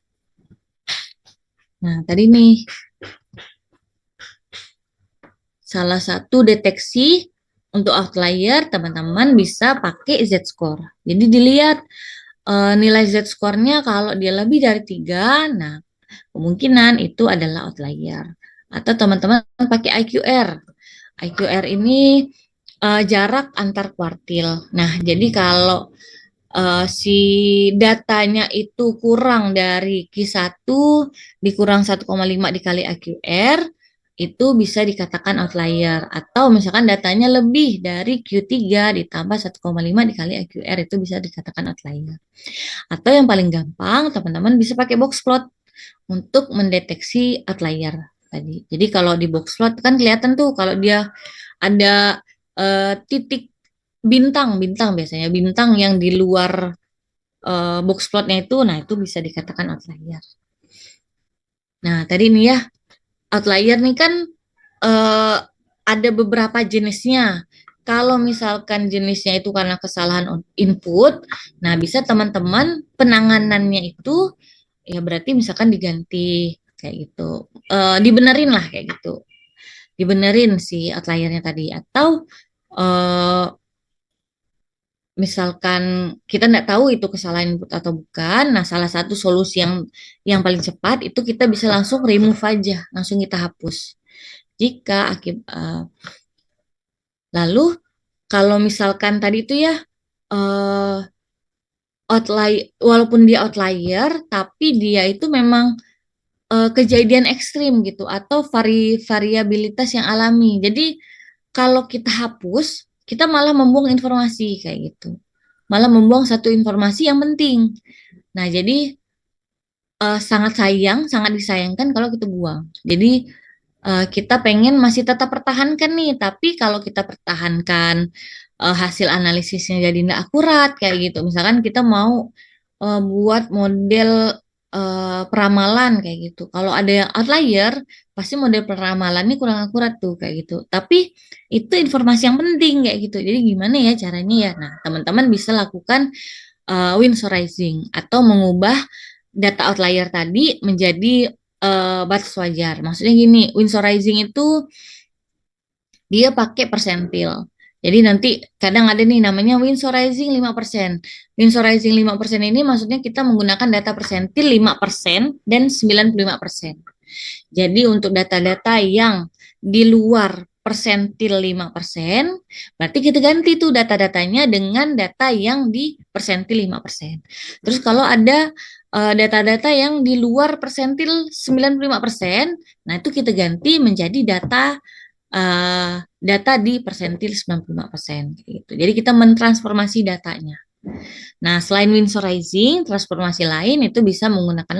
Nah, tadi nih, salah satu deteksi untuk outlier, teman-teman bisa pakai Z-score. Jadi dilihat nilai Z-score-nya kalau dia lebih dari 3, nah kemungkinan itu adalah outlier. Atau teman-teman pakai IQR. IQR ini jarak antar kuartil. Nah, jadi kalau si datanya itu kurang dari Q1 dikurang 1,5 dikali IQR, itu bisa dikatakan outlier. Atau misalkan datanya lebih dari Q3 ditambah 1,5 dikali IQR, itu bisa dikatakan outlier. Atau yang paling gampang, teman-teman bisa pakai box plot untuk mendeteksi outlier tadi. Jadi kalau di box plot kan kelihatan tuh kalau dia ada titik bintang biasanya, bintang yang di luar box plotnya itu, nah itu bisa dikatakan outlier. Nah, tadi nih ya, outlier nih kan eh, ada beberapa jenisnya. Kalau misalkan jenisnya itu karena kesalahan input, nah bisa teman-teman penanganannya itu ya berarti misalkan diganti kayak gitu. Dibenerin lah kayak gitu. Dibenerin si outliernya tadi atau eh, misalkan kita nggak tahu itu kesalahan input atau bukan, nah salah satu solusi yang paling cepat itu kita bisa langsung remove aja, langsung kita hapus. Jika lalu kalau misalkan tadi itu ya eh, outlier, walaupun dia outlier, tapi dia itu memang kejadian ekstrim gitu atau variabilitas yang alami. Jadi kalau kita hapus, kita malah membuang informasi kayak gitu. Malah membuang satu informasi yang penting. Nah, jadi sangat sayang, sangat disayangkan kalau kita buang. Jadi kita pengen masih tetap pertahankan nih, tapi kalau kita pertahankan hasil analisisnya jadi tidak akurat kayak gitu. Misalkan kita mau buat model peramalan kayak gitu. Kalau ada yang outlier, pasti model peramalannya kurang akurat tuh kayak gitu. Tapi itu informasi yang penting kayak gitu. Jadi gimana ya caranya ya? Nah, teman-teman bisa lakukan winsorizing atau mengubah data outlier tadi menjadi batas wajar. Maksudnya gini, winsorizing itu dia pakai persentil. Jadi nanti kadang ada nih namanya winsorizing 5%. Winsorizing 5% ini maksudnya kita menggunakan data persentil 5% dan 95%. Jadi untuk data-data yang di luar persentil 5%, berarti kita ganti tuh data-datanya dengan data yang di persentil 5%. Terus kalau ada data-data yang di luar persentil 95%, nah itu kita ganti menjadi data di persentil 95% gitu. Jadi kita mentransformasi datanya. Nah, selain winsorizing, transformasi lain itu bisa menggunakan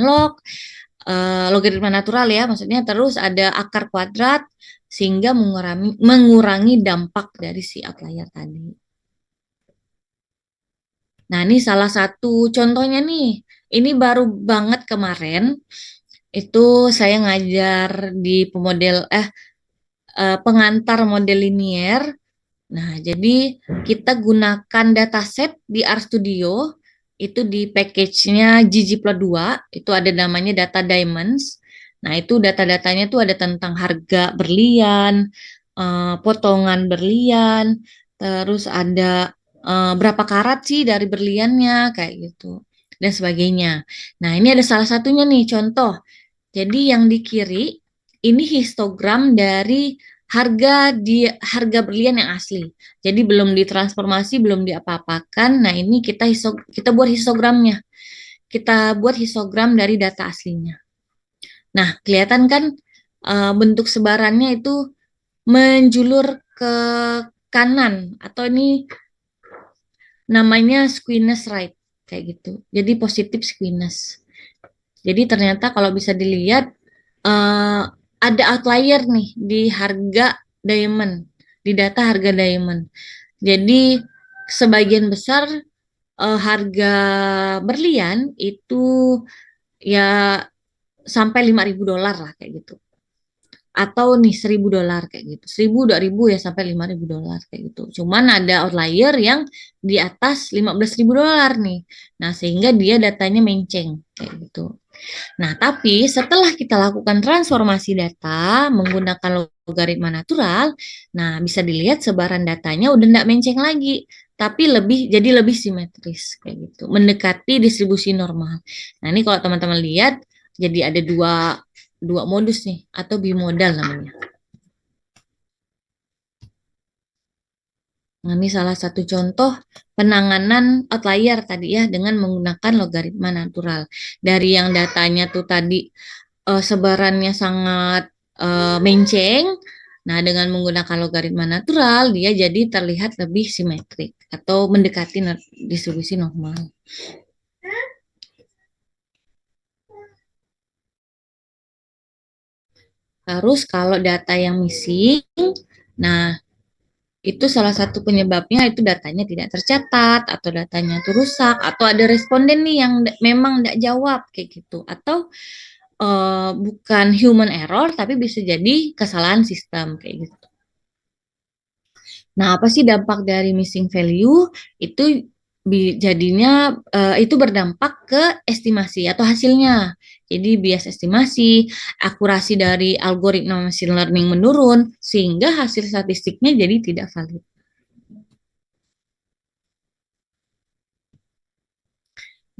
logaritma natural ya, maksudnya terus ada akar kuadrat sehingga mengurangi dampak dari si outlier tadi. Nah, ini salah satu contohnya nih. Ini baru banget kemarin itu saya ngajar di pengantar model linier. Nah, jadi kita gunakan dataset di RStudio, itu di package-nya ggplot2, itu ada namanya data diamonds. Nah, itu data-datanya tuh ada tentang harga berlian, potongan berlian, terus ada berapa karat sih dari berliannya, kayak gitu, dan sebagainya. Nah, ini ada salah satunya nih, contoh. Jadi yang di kiri, ini histogram dari harga berlian yang asli. Jadi belum ditransformasi, belum diapa-apakan. Nah, ini kita buat histogramnya. Kita buat histogram dari data aslinya. Nah, kelihatan kan bentuk sebarannya itu menjulur ke kanan atau ini namanya squeeness right kayak gitu. Jadi positif squeeness. Jadi ternyata kalau bisa dilihat ada outlier nih di harga diamond, di data harga diamond. Jadi sebagian besar harga berlian itu ya sampai $5.000 lah kayak gitu. Atau nih $1.000 kayak gitu. 1.000, 2.000 ya sampai $5.000 kayak gitu. Cuman ada outlier yang di atas $15.000 nih. Nah, sehingga dia datanya menceng kayak gitu. Nah, tapi setelah kita lakukan transformasi data menggunakan logaritma natural, nah bisa dilihat sebaran datanya udah nggak menceng lagi, tapi jadi lebih simetris kayak gitu, mendekati distribusi normal. Nah, ini kalau teman-teman lihat, jadi ada dua modus nih, atau bimodal namanya. Nah, ini salah satu contoh penanganan outlier tadi ya dengan menggunakan logaritma natural. Dari yang datanya tuh tadi sebarannya sangat menceng, nah dengan menggunakan logaritma natural dia jadi terlihat lebih simetrik atau mendekati distribusi normal. Terus kalau data yang missing, nah itu salah satu penyebabnya itu datanya tidak tercatat atau datanya itu rusak atau ada responden nih yang memang tidak jawab kayak gitu atau bukan human error tapi bisa jadi kesalahan sistem kayak gitu. Nah, apa sih dampak dari missing value? Itu jadinya itu berdampak ke estimasi atau hasilnya. Jadi bias estimasi, akurasi dari algoritma machine learning menurun sehingga hasil statistiknya jadi tidak valid.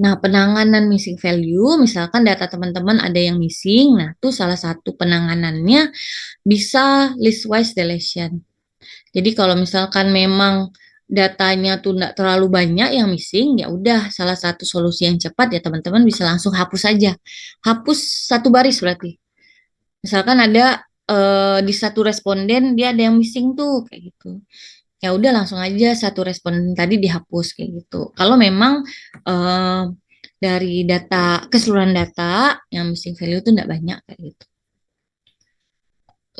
Nah, penanganan missing value, misalkan data teman-teman ada yang missing, nah itu salah satu penanganannya bisa list-wise deletion. Jadi kalau misalkan memang datanya tuh nggak terlalu banyak yang missing, ya udah salah satu solusi yang cepat ya teman-teman bisa langsung hapus aja. Hapus satu baris berarti. Misalkan ada di satu responden dia ada yang missing tuh kayak gitu. Ya udah langsung aja satu responden tadi dihapus kayak gitu. Kalau memang eh, dari data keseluruhan data yang missing value itu nggak banyak kayak gitu.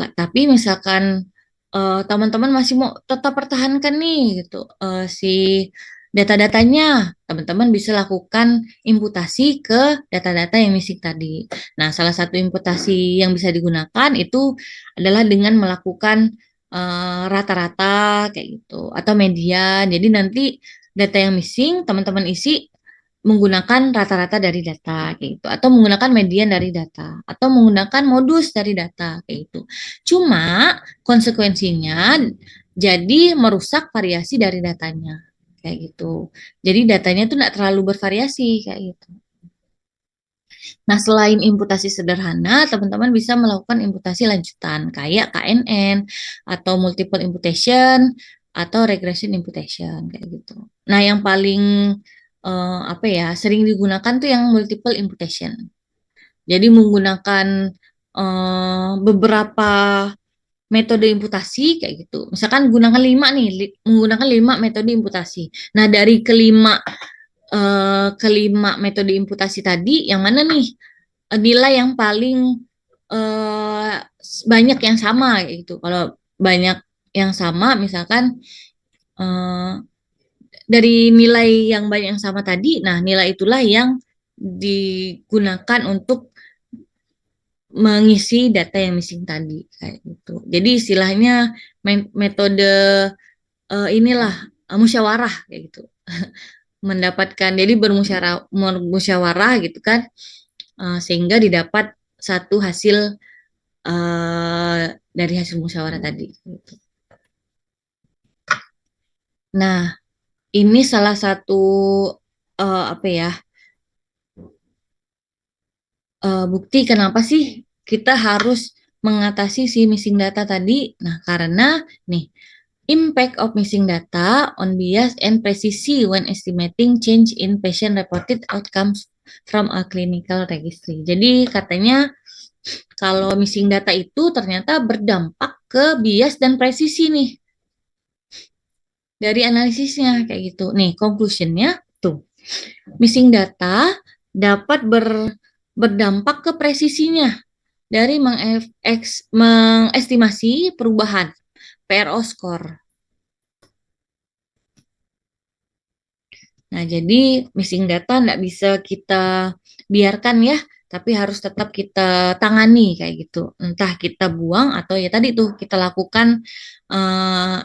Lah, tapi misalkan teman-teman masih mau tetap pertahankan nih gitu si data-datanya, teman-teman bisa lakukan imputasi ke data-data yang missing tadi. Nah, salah satu imputasi yang bisa digunakan itu adalah dengan melakukan rata-rata kayak gitu atau median. Jadi nanti data yang missing teman-teman isi menggunakan rata-rata dari data kayak gitu atau menggunakan median dari data atau menggunakan modus dari data kayak gitu. Cuma konsekuensinya jadi merusak variasi dari datanya kayak gitu. Jadi datanya tuh tidak terlalu bervariasi kayak gitu. Nah, selain imputasi sederhana, teman-teman bisa melakukan imputasi lanjutan kayak KNN atau multiple imputation atau regression imputation kayak gitu. Nah, yang paling apa ya sering digunakan tuh yang multiple imputation. Jadi menggunakan beberapa metode imputasi kayak gitu. Misalkan gunakan 5 nih, menggunakan 5 metode imputasi. Nah, dari kelima metode imputasi tadi, yang mana nih nilai yang paling eh, banyak yang sama gitu. Kalau banyak yang sama, misalkan eh, dari nilai yang banyak yang sama tadi, nah nilai itulah yang digunakan untuk mengisi data yang missing tadi kayak gitu. Jadi istilahnya metode inilah musyawarah kayak gitu. Mendapatkan jadi bermusyawarah gitu kan sehingga didapat satu hasil dari hasil musyawarah tadi gitu. Nah, ini salah satu apa ya bukti kenapa sih kita harus mengatasi si missing data tadi. Nah, karena nih impact of missing data on bias and precision when estimating change in patient reported outcomes from a clinical registry. Jadi katanya kalau missing data itu ternyata berdampak ke bias dan presisi nih dari analisisnya kayak gitu. Nih, conclusionnya tuh. Missing data dapat berdampak ke presisinya dari mengestimasi perubahan PRO score. Nah, jadi missing data nggak bisa kita biarkan ya, tapi harus tetap kita tangani kayak gitu. Entah kita buang atau ya tadi tuh kita lakukan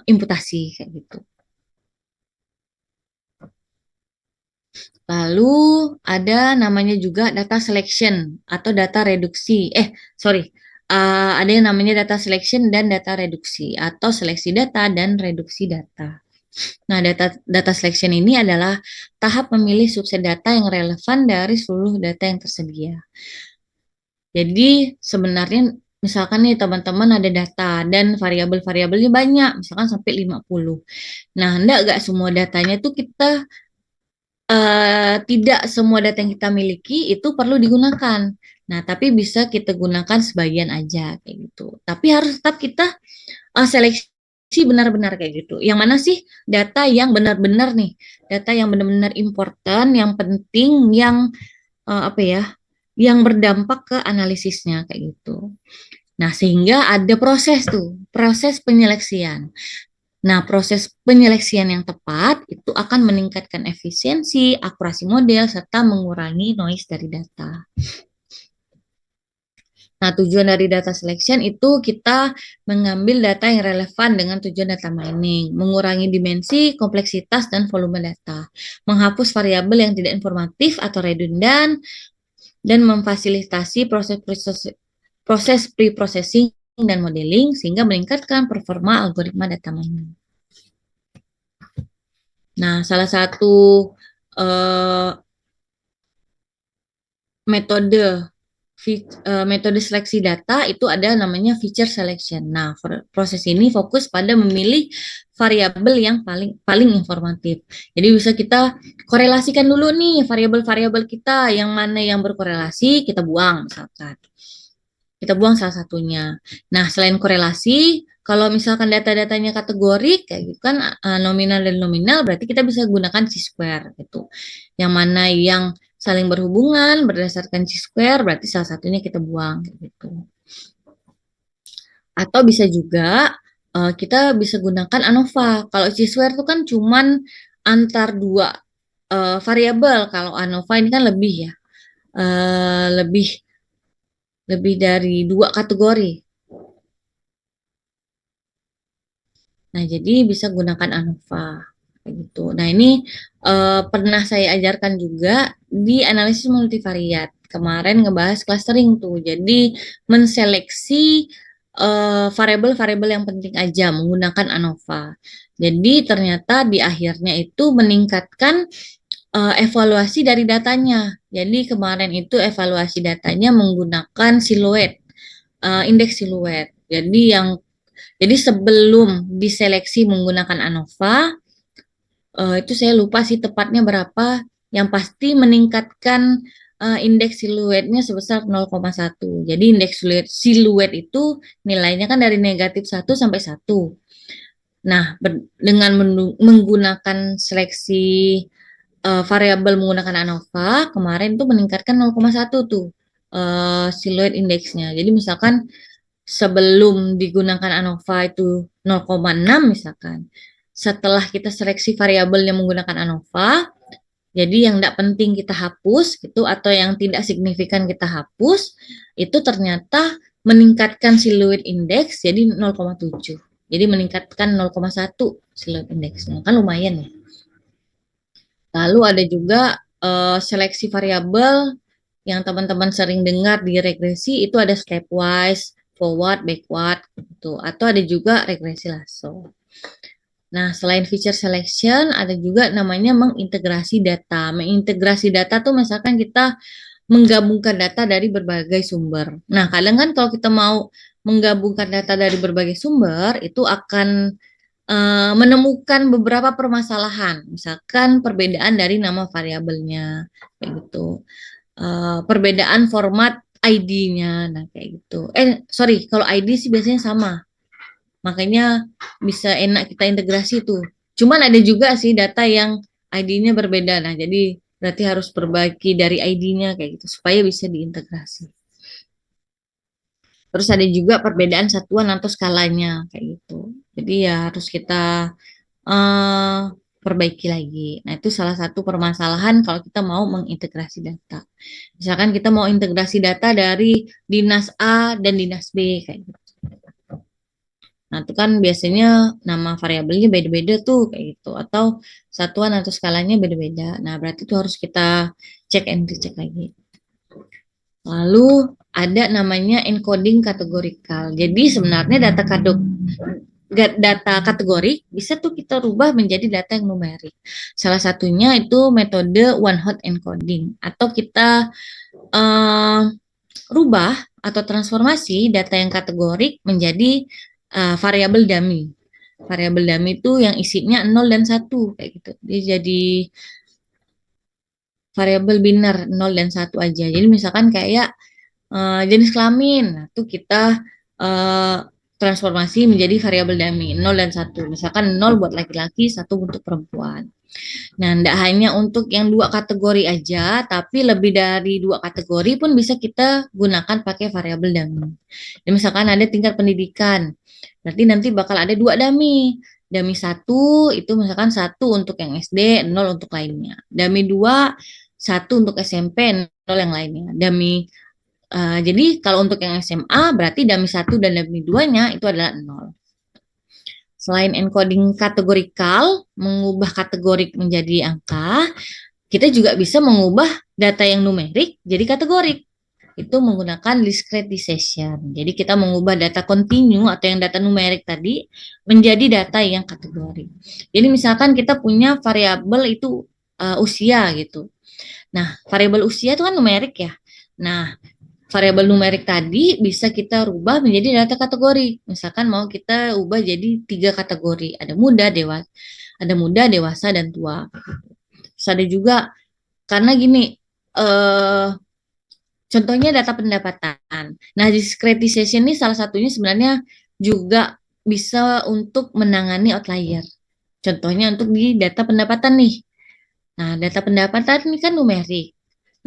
imputasi kayak gitu. Lalu ada namanya juga data selection atau data reduksi. Sorry, ada yang namanya data selection dan data reduksi atau seleksi data dan reduksi data. Nah, data selection ini adalah tahap memilih subset data yang relevan dari seluruh data yang tersedia. Jadi sebenarnya misalkan nih teman-teman ada data dan variabel-variabelnya banyak, misalkan sampai 50. Nah, enggak semua datanya tuh kita tidak semua data yang kita miliki itu perlu digunakan. Nah, tapi bisa kita gunakan sebagian aja kayak gitu. Tapi harus tetap kita seleksi benar-benar kayak gitu. Yang mana sih data yang benar-benar nih, data yang benar-benar important, yang penting, yang apa ya, yang berdampak ke analisisnya kayak gitu. Nah, sehingga ada proses tuh, proses penyeleksian. Nah, proses penyeleksian yang tepat itu akan meningkatkan efisiensi, akurasi model, serta mengurangi noise dari data. Nah, tujuan dari data selection itu kita mengambil data yang relevan dengan tujuan data mining, mengurangi dimensi, kompleksitas, dan volume data, menghapus variabel yang tidak informatif atau redundan, dan memfasilitasi proses pre-processing dan modeling sehingga meningkatkan performa algoritma data mining. Nah, salah satu metode metode seleksi data itu ada namanya feature selection. Nah, proses ini fokus pada memilih variabel yang paling informatif. Jadi bisa kita korelasikan dulu nih variabel-variabel kita, yang mana yang berkorelasi kita buang misalkan. Kita buang salah satunya. Nah, selain korelasi, kalau misalkan data-datanya kategorik kayak gitu kan, nominal dan nominal, berarti kita bisa gunakan chi-square gitu. Yang mana yang saling berhubungan berdasarkan chi-square, berarti salah satunya kita buang gitu. Atau bisa juga kita bisa gunakan ANOVA. Kalau chi-square itu kan cuman antar dua variabel. Kalau ANOVA ini kan lebih ya, lebih dari dua kategori. Nah, jadi bisa gunakan ANOVA kayak gitu. Nah, ini pernah saya ajarkan juga di analisis multivariat. Kemarin ngebahas clustering tuh. Jadi menseleksi variabel-variabel yang penting aja menggunakan ANOVA. Jadi ternyata di akhirnya itu meningkatkan evaluasi dari datanya. Jadi kemarin itu evaluasi datanya menggunakan siluet, indeks siluet. Jadi sebelum diseleksi menggunakan ANOVA, itu saya lupa sih tepatnya berapa, yang pasti meningkatkan indeks siluetnya sebesar 0,1. Jadi indeks siluet itu nilainya kan dari negatif 1 sampai 1. Nah, dengan menggunakan seleksi variabel menggunakan ANOVA, kemarin itu meningkatkan 0,1 tuh siluet indeksnya. Jadi misalkan sebelum digunakan ANOVA itu 0,6 misalkan. Setelah kita seleksi variabel yang menggunakan ANOVA, jadi yang tidak penting kita hapus gitu, atau yang tidak signifikan kita hapus, itu ternyata meningkatkan siluet indeks jadi 0,7. Jadi meningkatkan 0,1 siluet indeksnya. Kan lumayan ya. Lalu ada juga seleksi variabel yang teman-teman sering dengar di regresi, itu ada stepwise, forward, backward gitu. Atau ada juga regresi lasso. Nah, selain feature selection, ada juga namanya mengintegrasi data. Mengintegrasi data tuh misalkan kita menggabungkan data dari berbagai sumber. Nah, kadang kan kalau kita mau menggabungkan data dari berbagai sumber, itu akan menemukan beberapa permasalahan. Misalkan perbedaan dari nama variabelnya, kayak gitu. Perbedaan format ID-nya, nah kayak gitu. Sorry, kalau ID sih biasanya sama. Makanya bisa enak kita integrasi tuh. Cuman ada juga sih data yang ID-nya berbeda. Nah, jadi berarti harus perbaiki dari ID-nya kayak gitu supaya bisa diintegrasi. Terus ada juga perbedaan satuan atau skalanya kayak gitu. Jadi ya harus kita perbaiki lagi. Nah, itu salah satu permasalahan kalau kita mau mengintegrasi data. Misalkan kita mau integrasi data dari dinas A dan dinas B kayak gitu. Nah, itu kan biasanya nama variabelnya beda-beda tuh kayak gitu, atau satuan atau skalanya beda-beda. Nah, berarti itu harus kita cek and recheck lagi. Lalu ada namanya encoding kategorikal. Jadi sebenarnya data kategori bisa tuh kita rubah menjadi data yang numerik. Salah satunya itu metode one hot encoding, atau kita rubah atau transformasi data yang kategorik menjadi variabel dummy. Variabel dummy itu yang isinya 0 dan 1 kayak gitu. Dia jadi variabel biner 0 dan 1 aja. Jadi misalkan kayak jenis kelamin, nah itu kita transformasi menjadi variabel dummy 0 dan 1. Misalkan 0 buat laki-laki, 1 untuk perempuan. Nah, tidak hanya untuk yang dua kategori aja, tapi lebih dari dua kategori pun bisa kita gunakan pakai variabel dummy. Dan misalkan ada tingkat pendidikan, berarti nanti bakal ada dua dummy. Dummy 1 itu misalkan 1 untuk yang SD, 0 untuk lainnya. Dummy 2, 1 untuk SMP, 0 yang lainnya. Jadi kalau untuk yang SMA berarti dummy 1 dan dummy 2-nya itu adalah 0. Selain encoding kategorikal, mengubah kategorik menjadi angka, kita juga bisa mengubah data yang numerik jadi kategorik. Itu menggunakan discretization. Jadi kita mengubah data kontinu atau yang data numerik tadi menjadi data yang kategorik. Jadi misalkan kita punya variabel itu usia gitu. Nah, variabel usia itu kan numerik ya. Nah, variabel numerik tadi bisa kita rubah menjadi data kategori. Misalkan mau kita ubah jadi 3 kategori. Ada muda, dewasa, dan tua. Terus ada juga karena gini, contohnya data pendapatan. Nah, discretization ini salah satunya sebenarnya juga bisa untuk menangani outlier. Contohnya untuk di data pendapatan nih. Nah, data pendapatan ini kan numerik.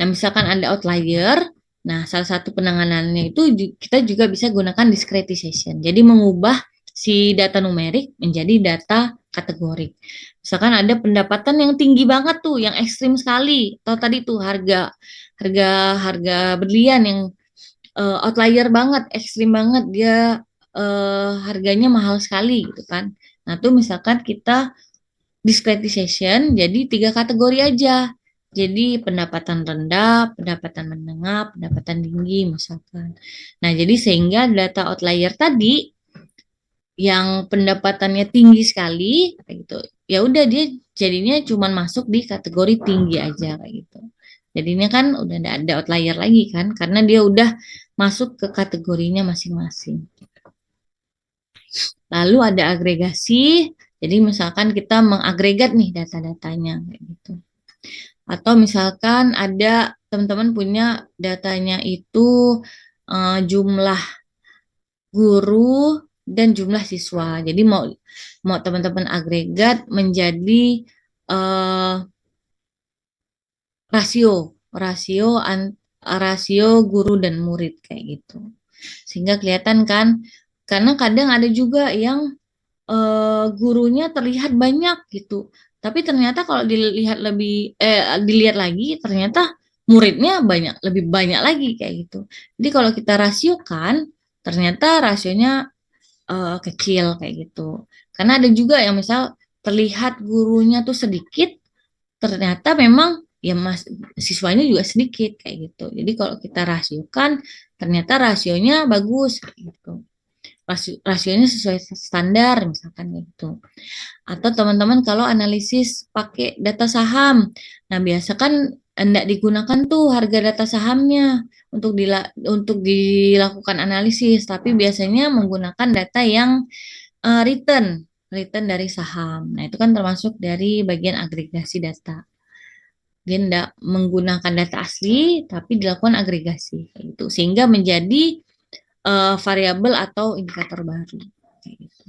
Nah, misalkan ada outlier, nah salah satu penanganannya itu kita juga bisa gunakan discretization. Jadi mengubah si data numerik menjadi data kategorik. Misalkan ada pendapatan yang tinggi banget tuh, yang ekstrim sekali. Atau tadi tuh harga harga harga berlian yang outlier banget, ekstrim banget, dia harganya mahal sekali gitu kan. Nah, tuh misalkan kita discretization jadi 3 kategori aja. Jadi pendapatan rendah, pendapatan menengah, pendapatan tinggi misalkan. Nah, jadi sehingga data outlier tadi yang pendapatannya tinggi sekali kayak gitu. Ya udah dia jadinya cuma masuk di kategori tinggi aja kayak gitu. Jadinya kan udah tidak ada outlier lagi kan karena dia udah masuk ke kategorinya masing-masing. Lalu ada agregasi. Jadi misalkan kita mengagregat nih data-datanya kayak gitu. Atau misalkan ada teman-teman punya datanya itu jumlah guru dan jumlah siswa. Jadi mau mau teman-teman agregat menjadi eh, rasio rasio rasio guru dan murid kayak gitu. Sehingga kelihatan kan, karena kadang ada juga yang gurunya terlihat banyak gitu. Tapi ternyata kalau dilihat lagi ternyata muridnya lebih banyak lagi kayak gitu. Jadi kalau kita rasiokan ternyata rasionya kecil kayak gitu. Karena ada juga yang misal terlihat gurunya tuh sedikit, ternyata memang ya siswanya juga sedikit kayak gitu. Jadi kalau kita rasiokan ternyata rasionya bagus kayak gitu. Rasionya sesuai standar misalkan gitu. Atau teman-teman kalau analisis pakai data saham. Nah, biasa kan hendak digunakan tuh harga data sahamnya untuk dilakukan analisis, tapi biasanya menggunakan data yang return return dari saham. Nah, itu kan termasuk dari bagian agregasi data. Dia tidak menggunakan data asli, tapi dilakukan agregasi, gitu. Sehingga menjadi variabel atau indikator baru. Gitu.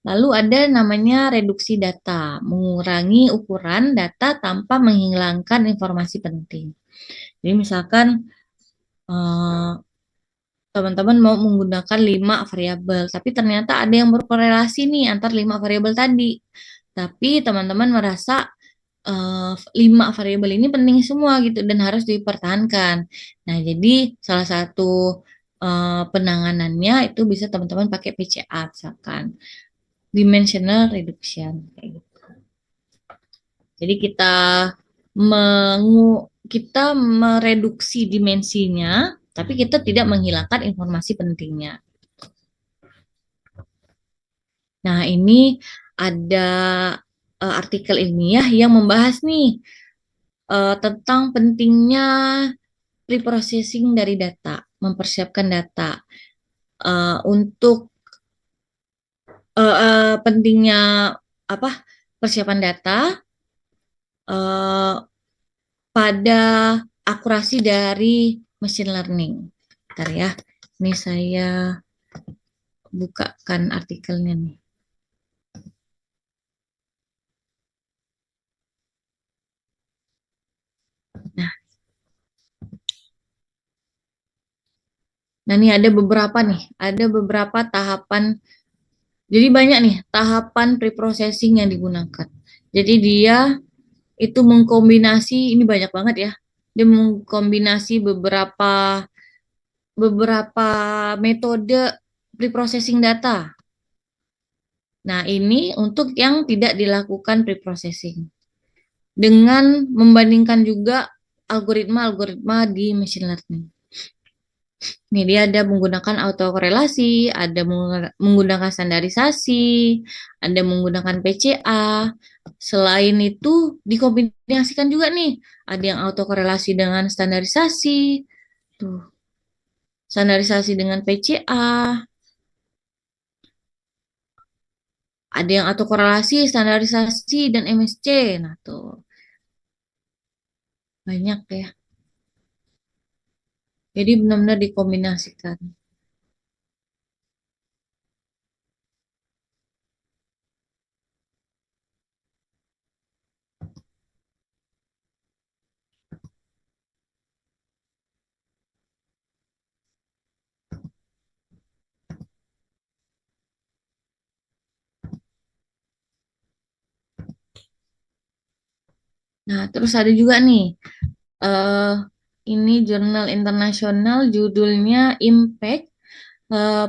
Lalu ada namanya reduksi data, mengurangi ukuran data tanpa menghilangkan informasi penting. Jadi misalkan teman-teman mau menggunakan 5 variabel, tapi ternyata ada yang berkorelasi nih antar 5 variabel tadi. Tapi teman-teman merasa 5 variabel ini penting semua gitu dan harus dipertahankan. Nah, jadi salah satu penanganannya itu bisa teman-teman pakai PCA misalkan, dimensional reduction kayak gitu. Jadi kita mereduksi dimensinya, tapi kita tidak menghilangkan informasi pentingnya. Nah, ini ada artikel ilmiah yang membahas nih tentang pentingnya preprocessing dari data, mempersiapkan data untuk pentingnya apa persiapan data pada akurasi dari machine learning. Bentar ya, ini saya bukakan artikelnya nih. Nah, ini ada beberapa tahapan. Jadi banyak nih tahapan preprocessing yang digunakan. Jadi dia itu mengkombinasi, ini banyak banget ya. Dia mengkombinasi beberapa metode preprocessing data. Nah, ini untuk yang tidak dilakukan preprocessing. Dengan membandingkan juga algoritma-algoritma di machine learning. Nih dia ada menggunakan autokorelasi, ada menggunakan standarisasi, ada menggunakan PCA. Selain itu dikombinasikan juga nih, ada yang autokorelasi dengan standarisasi, Tuh, standarisasi dengan PCA, ada yang autokorelasi, standarisasi, dan MSC. Nah, tuh banyak ya. Jadi benar-benar dikombinasikan. Nah, terus ada juga nih, eh ini jurnal internasional judulnya Impact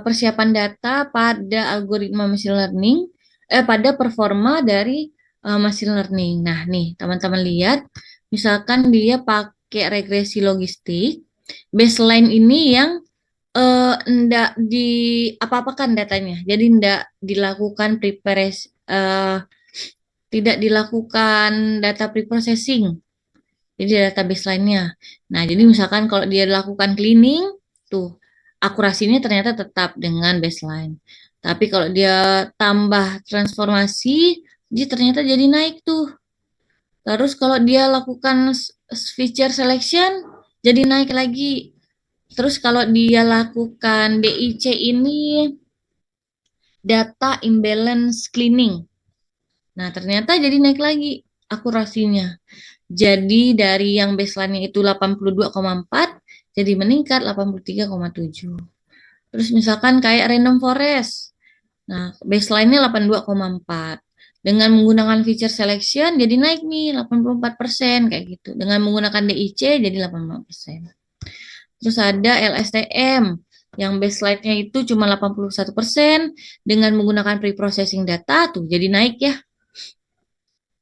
persiapan data pada algoritma machine learning, pada performa dari machine learning. Nah, nih teman-teman lihat, misalkan dia pakai regresi logistik, baseline ini yang enggak di apa-apakan datanya. Jadi enggak dilakukan preparation, tidak dilakukan data preprocessing. Jadi data baseline-nya. Nah, jadi misalkan kalau dia lakukan cleaning, tuh akurasinya ternyata tetap dengan baseline. Tapi kalau dia tambah transformasi, dia ternyata jadi naik tuh. Terus kalau dia lakukan feature selection, jadi naik lagi. Terus kalau dia lakukan DIC ini, data imbalance cleaning. Nah, ternyata jadi naik lagi akurasinya. Jadi dari yang baseline-nya itu 82,4 jadi meningkat 83,7. Terus misalkan kayak random forest. Nah, baseline-nya 82,4. Dengan menggunakan feature selection jadi naik nih 84% kayak gitu. Dengan menggunakan DIC jadi 84%. Terus ada LSTM yang baseline-nya itu cuma 81%, dengan menggunakan preprocessing data tuh jadi naik ya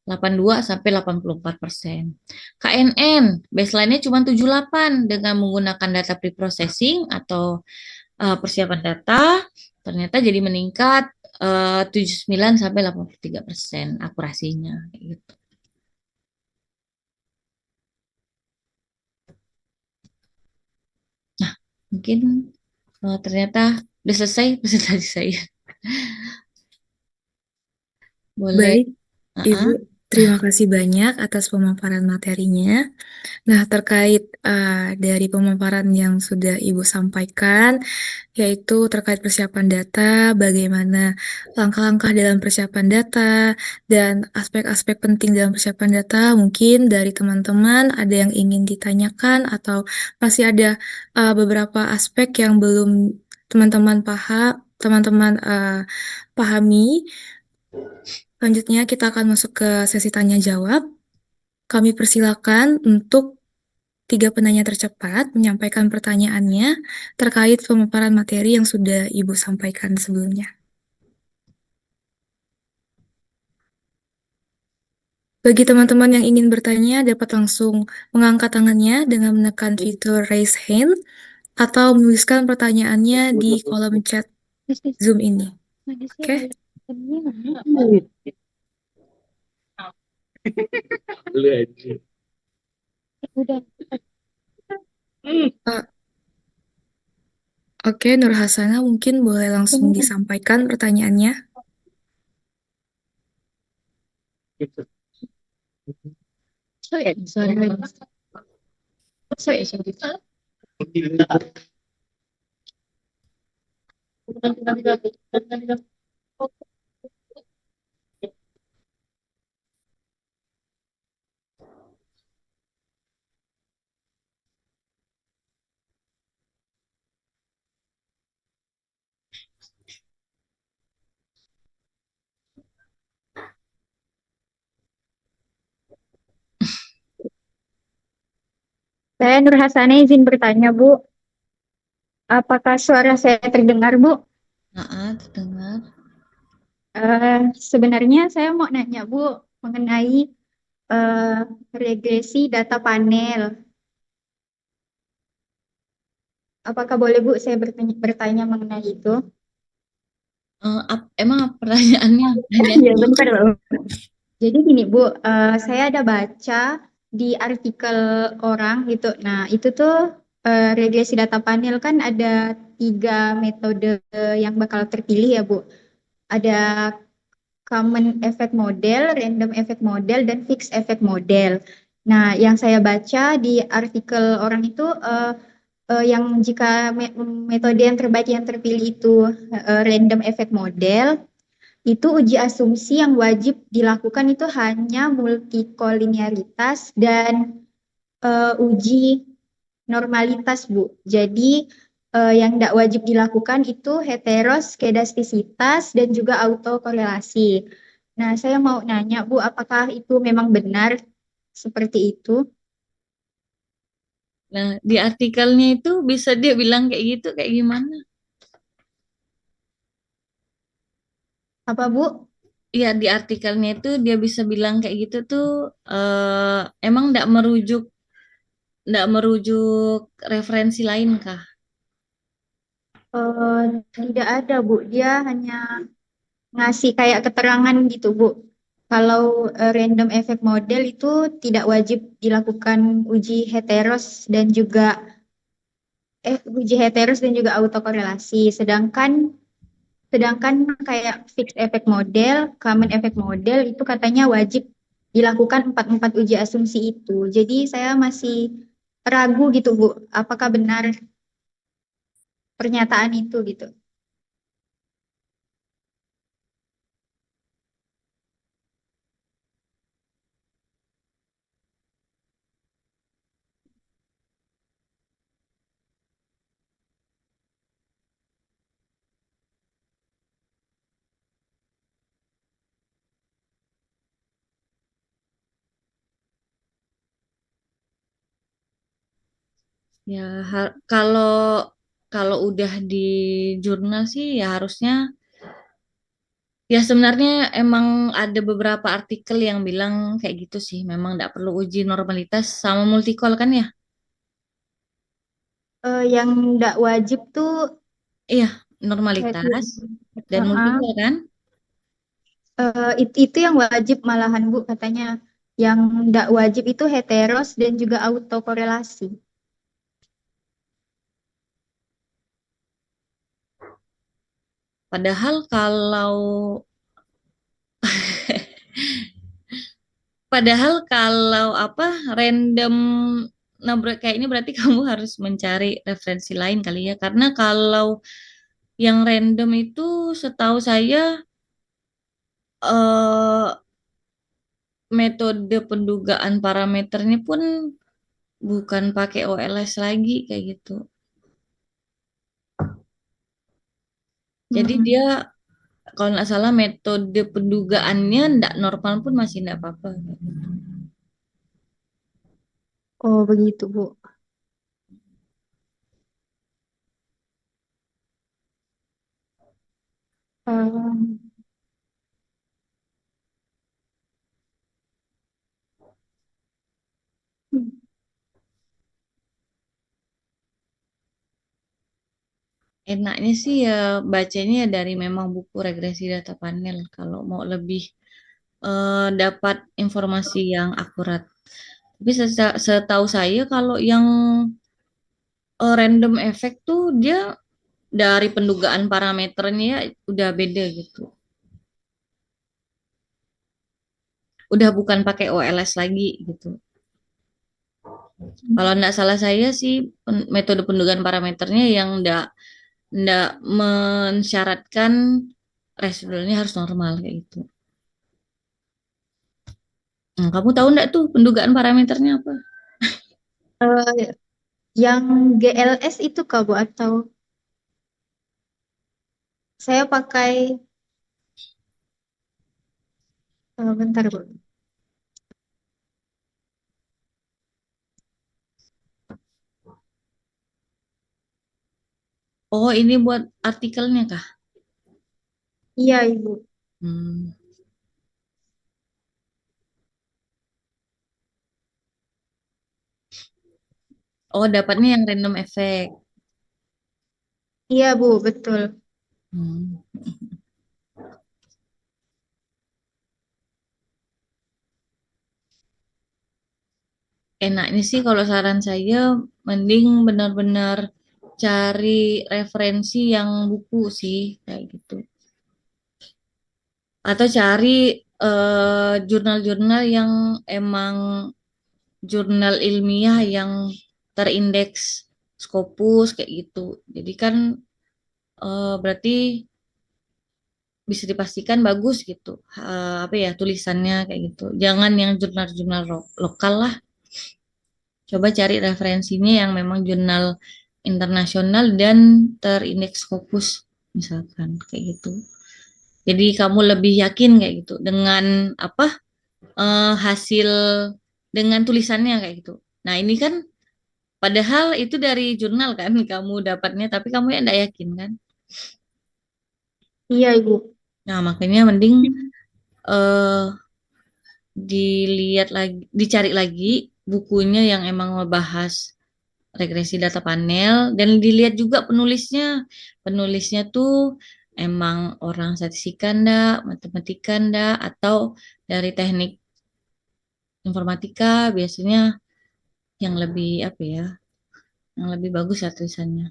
82 sampai 84%. KNN baseline-nya cuma 78, dengan menggunakan data preprocessing atau persiapan data ternyata jadi meningkat 79 sampai 83% akurasinya gitu. Nah, mungkin ternyata udah selesai presentasi saya. Boleh. Baik, Ibu, terima kasih banyak atas pemaparan materinya. Nah, terkait dari pemaparan yang sudah Ibu sampaikan, yaitu terkait persiapan data, bagaimana langkah-langkah dalam persiapan data, dan aspek-aspek penting dalam persiapan data, mungkin dari teman-teman ada yang ingin ditanyakan atau masih ada beberapa aspek yang belum teman-teman pahami. Selanjutnya kita akan masuk ke sesi tanya jawab. Kami persilakan untuk 3 penanya tercepat menyampaikan pertanyaannya terkait pemaparan materi yang sudah Ibu sampaikan sebelumnya. Bagi teman-teman yang ingin bertanya, dapat langsung mengangkat tangannya dengan menekan fitur raise hand atau menuliskan pertanyaannya di kolom chat Zoom ini. Oke? Uh, Oke, Nur Hasana mungkin boleh langsung disampaikan pertanyaannya. Saya Nur Hasana izin bertanya, Bu. Apakah suara saya terdengar, Bu? Terdengar. Sebenarnya saya mau nanya, Bu, mengenai regresi data panel. Apakah boleh, Bu, saya bertanya mengenai itu? Emang pertanyaannya? Iya, bentar, Bu. Jadi gini, Bu, saya ada baca di artikel orang gitu. Nah, itu tuh regresi data panel kan ada 3 metode yang bakal terpilih ya, Bu. Ada common effect model, random effect model, dan fixed effect model. Nah, yang saya baca di artikel orang itu yang jika metode yang terbaik yang terpilih itu random effect model, itu uji asumsi yang wajib dilakukan itu hanya multikolinearitas dan uji normalitas, Bu. Jadi yang tidak wajib dilakukan itu heteroskedastisitas dan juga autokorelasi. Nah, saya mau nanya, Bu, apakah itu memang benar seperti itu? Nah, di artikelnya itu bisa dia bilang kayak gitu, kayak gimana? Apa, Bu? Iya, di artikelnya itu dia bisa bilang kayak gitu tuh emang nggak merujuk referensi lain kah? Eh, Tidak ada, Bu. Dia hanya ngasih kayak keterangan gitu, Bu. Kalau random effect model itu tidak wajib dilakukan uji heteros dan juga autokorelasi. Sedangkan kayak fixed effect model, common effect model itu katanya wajib dilakukan empat uji asumsi itu. Jadi saya masih ragu gitu, Bu, apakah benar pernyataan itu gitu. Ya, kalau kalau udah di jurnal sih ya harusnya ya sebenarnya emang ada beberapa artikel yang bilang kayak gitu sih. Memang nggak perlu uji normalitas sama multikol kan ya? Yang tidak wajib tuh Iya, kayak normalitas dan multikol kan? itu yang wajib malahan, Bu, katanya. Yang tidak wajib itu heteros dan juga autokorelasi. Padahal kalau Padahal kalau apa random, nah kayak ini berarti kamu harus mencari referensi lain kali ya. Karena kalau yang random itu setahu saya eh, metode pendugaan parameternya pun bukan pakai OLS lagi kayak gitu. Jadi Hmm. dia kalau nggak salah metode pendugaannya nggak normal pun masih nggak apa-apa. Oh, begitu, Bu. Em, Enaknya sih ya bacanya dari memang buku regresi data panel kalau mau lebih dapat informasi yang akurat. Tapi setahu saya kalau yang random effect tuh dia dari pendugaan parameternya udah beda gitu. Udah bukan pakai OLS lagi gitu. Kalau nggak salah saya sih metode pendugaan parameternya yang nggak mensyaratkan residualnya harus normal kayak gitu. Nah, kamu tahu nggak tuh pendugaan parameternya apa? eh, yang GLS itu Kak, Bu, atau saya pakai bentar, Bu. Oh, ini buat artikelnya kah? Iya, Ibu. Hmm. Oh, dapatnya yang random effect. Iya, Bu, betul. Hmm. enaknya sih kalau saran saya mending benar-benar cari referensi yang buku sih kayak gitu. Atau cari jurnal-jurnal yang emang jurnal ilmiah yang terindeks Scopus kayak gitu. Jadi kan berarti bisa dipastikan bagus gitu. Apa ya tulisannya kayak gitu. Jangan yang jurnal-jurnal lokal lah. Coba cari referensinya yang memang jurnal internasional dan terindeks Scopus misalkan kayak gitu. Jadi kamu lebih yakin kayak gitu dengan apa hasil dengan tulisannya kayak gitu. Nah ini kan padahal itu dari jurnal kan kamu dapatnya, tapi kamu yang tidak yakin kan. Iya, Ibu. Nah makanya mending eh dilihat lagi, dicari lagi bukunya yang emang ngebahas regresi data panel dan dilihat juga penulisnya. Penulisnya tuh emang orang statistika ndak, matematika ndak, atau dari teknik informatika biasanya yang lebih apa ya, yang lebih bagus ya tulisannya.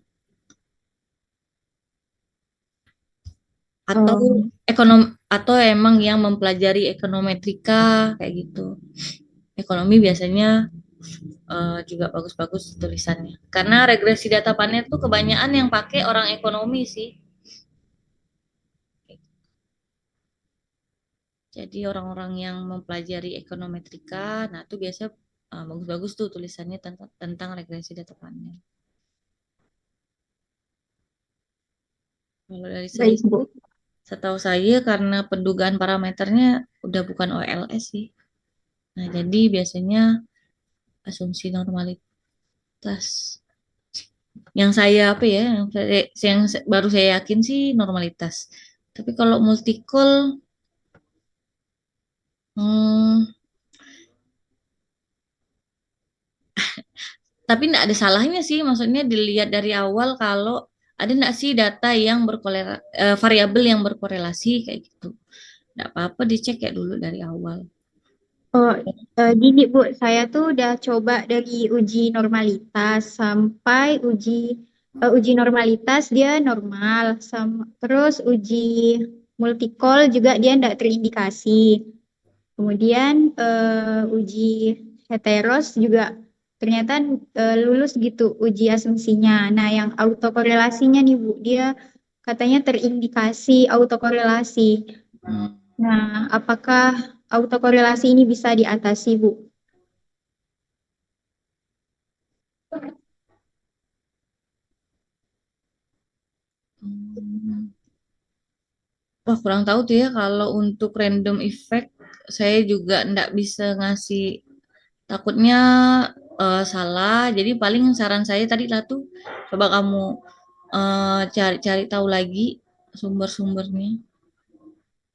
Atau Oh, atau emang yang mempelajari ekonometrika kayak gitu. Ekonomi biasanya juga bagus-bagus tulisannya. Karena regresi data panel tuh kebanyakan yang pakai orang ekonomi sih. Jadi orang-orang yang mempelajari ekonometrika, nah itu biasa bagus-bagus tuh tulisannya tentang regresi data panel. Kalau dari saya, baik, Bu. setahu saya karena pendugaan parameternya udah bukan OLS sih. Nah, jadi biasanya asumsi normalitas. Yang saya apa ya, baru saya yakin sih normalitas. Tapi kalau multicol, hmm, tapi tidak ada salahnya sih, maksudnya dilihat dari awal kalau ada nggak sih data yang variabel yang berkorelasi kayak gitu. Nggak apa-apa dicek ya dulu dari awal. Oh, gini Bu, saya tuh udah coba dari uji normalitas sampai uji normalitas dia normal, terus uji multicol juga dia tidak terindikasi. Kemudian uji heteros juga ternyata lulus gitu uji asumsinya. Nah, yang autokorelasinya nih Bu, dia katanya terindikasi autokorelasi. Hmm. Nah, apakah autokorelasi ini bisa diatasi, Bu? Hmm. Wah, kurang tahu tuh ya kalau untuk random effect saya juga nggak bisa ngasih takutnya salah. Jadi paling saran saya tadi lah tuh coba kamu cari-cari tahu lagi sumber-sumbernya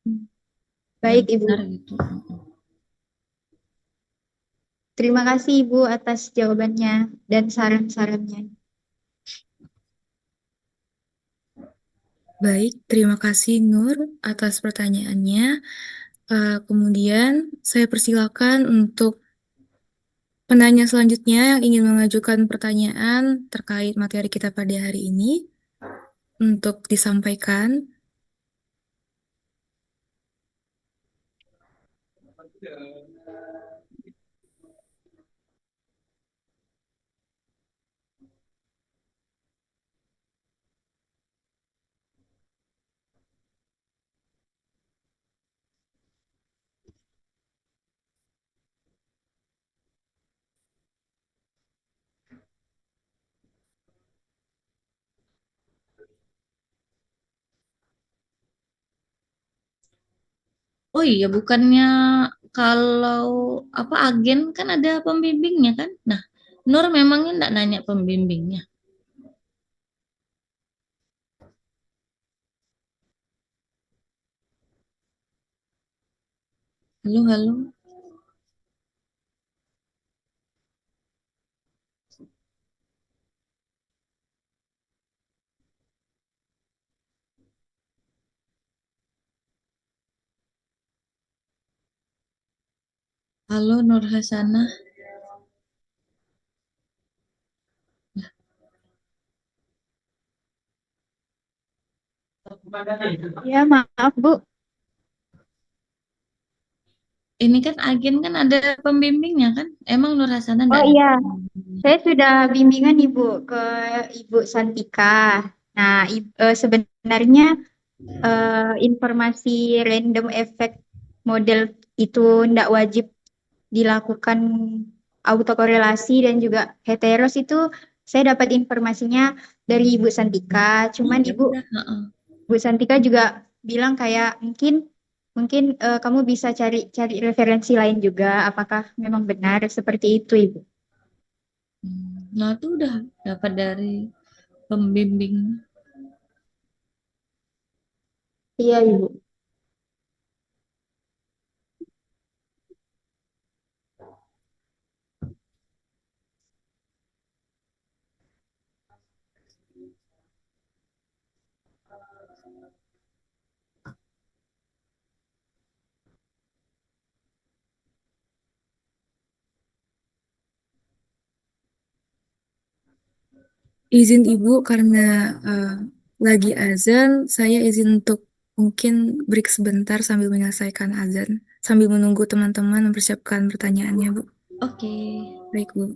yang Baik, Ibu. benar gitu. Terima kasih, Ibu, atas jawabannya dan saran-sarannya. Baik, terima kasih Nur atas pertanyaannya. Kemudian saya persilakan untuk penanya selanjutnya yang ingin mengajukan pertanyaan terkait materi kita pada hari ini untuk disampaikan. Oh iya, bukannya kalau apa agen kan ada pembimbingnya kan? Nah, Nur memangnya enggak nanya pembimbingnya. Halo, halo. Halo Nur Hasanah. Ya, maaf Bu. Ini kan agen kan ada pembimbingnya kan? Emang Nur Hasana Oh enggak ada? iya, saya sudah bimbingan Ibu ke Ibu Santika. Nah, sebenarnya informasi random effect model itu tidak wajib dilakukan autokorelasi dan juga heteros itu saya dapat informasinya dari Ibu Santika. Cuman Ya Ibu udah, heeh. Bu Santika juga bilang kayak mungkin mungkin kamu bisa cari cari referensi lain juga. Apakah memang benar seperti itu, Ibu? Nah, itu udah dapat dari pembimbing. Iya, Ibu. Izin Ibu karena eh, lagi azan, saya izin untuk mungkin break sebentar sambil menyelesaikan azan, sambil menunggu teman-teman mempersiapkan pertanyaannya, Bu. Oke. Baik, Bu.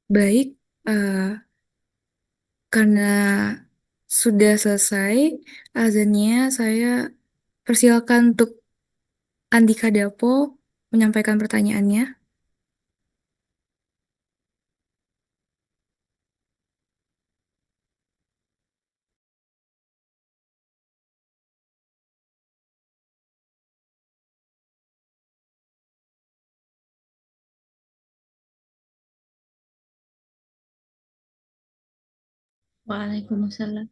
Baik, karena sudah selesai azannya, saya persilakan untuk Andika Dapo menyampaikan pertanyaannya. Waalaikumsalam.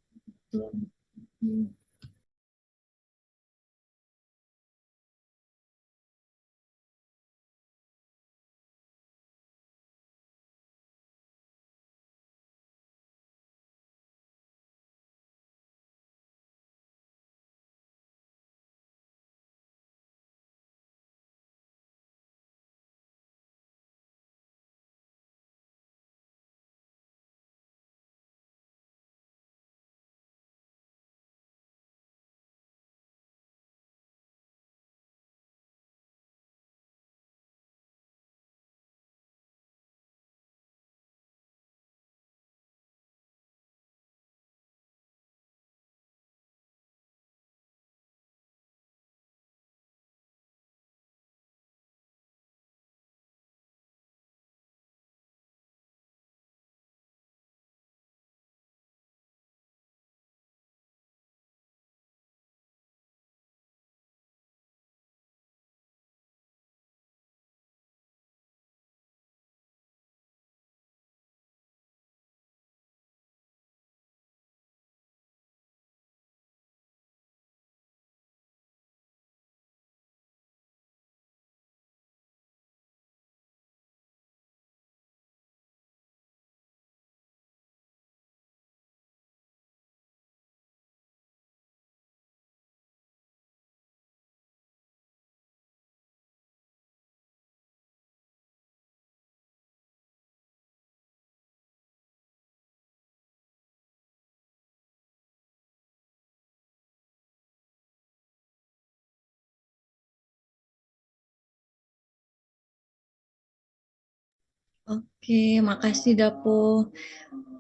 Oke, makasih Dapo.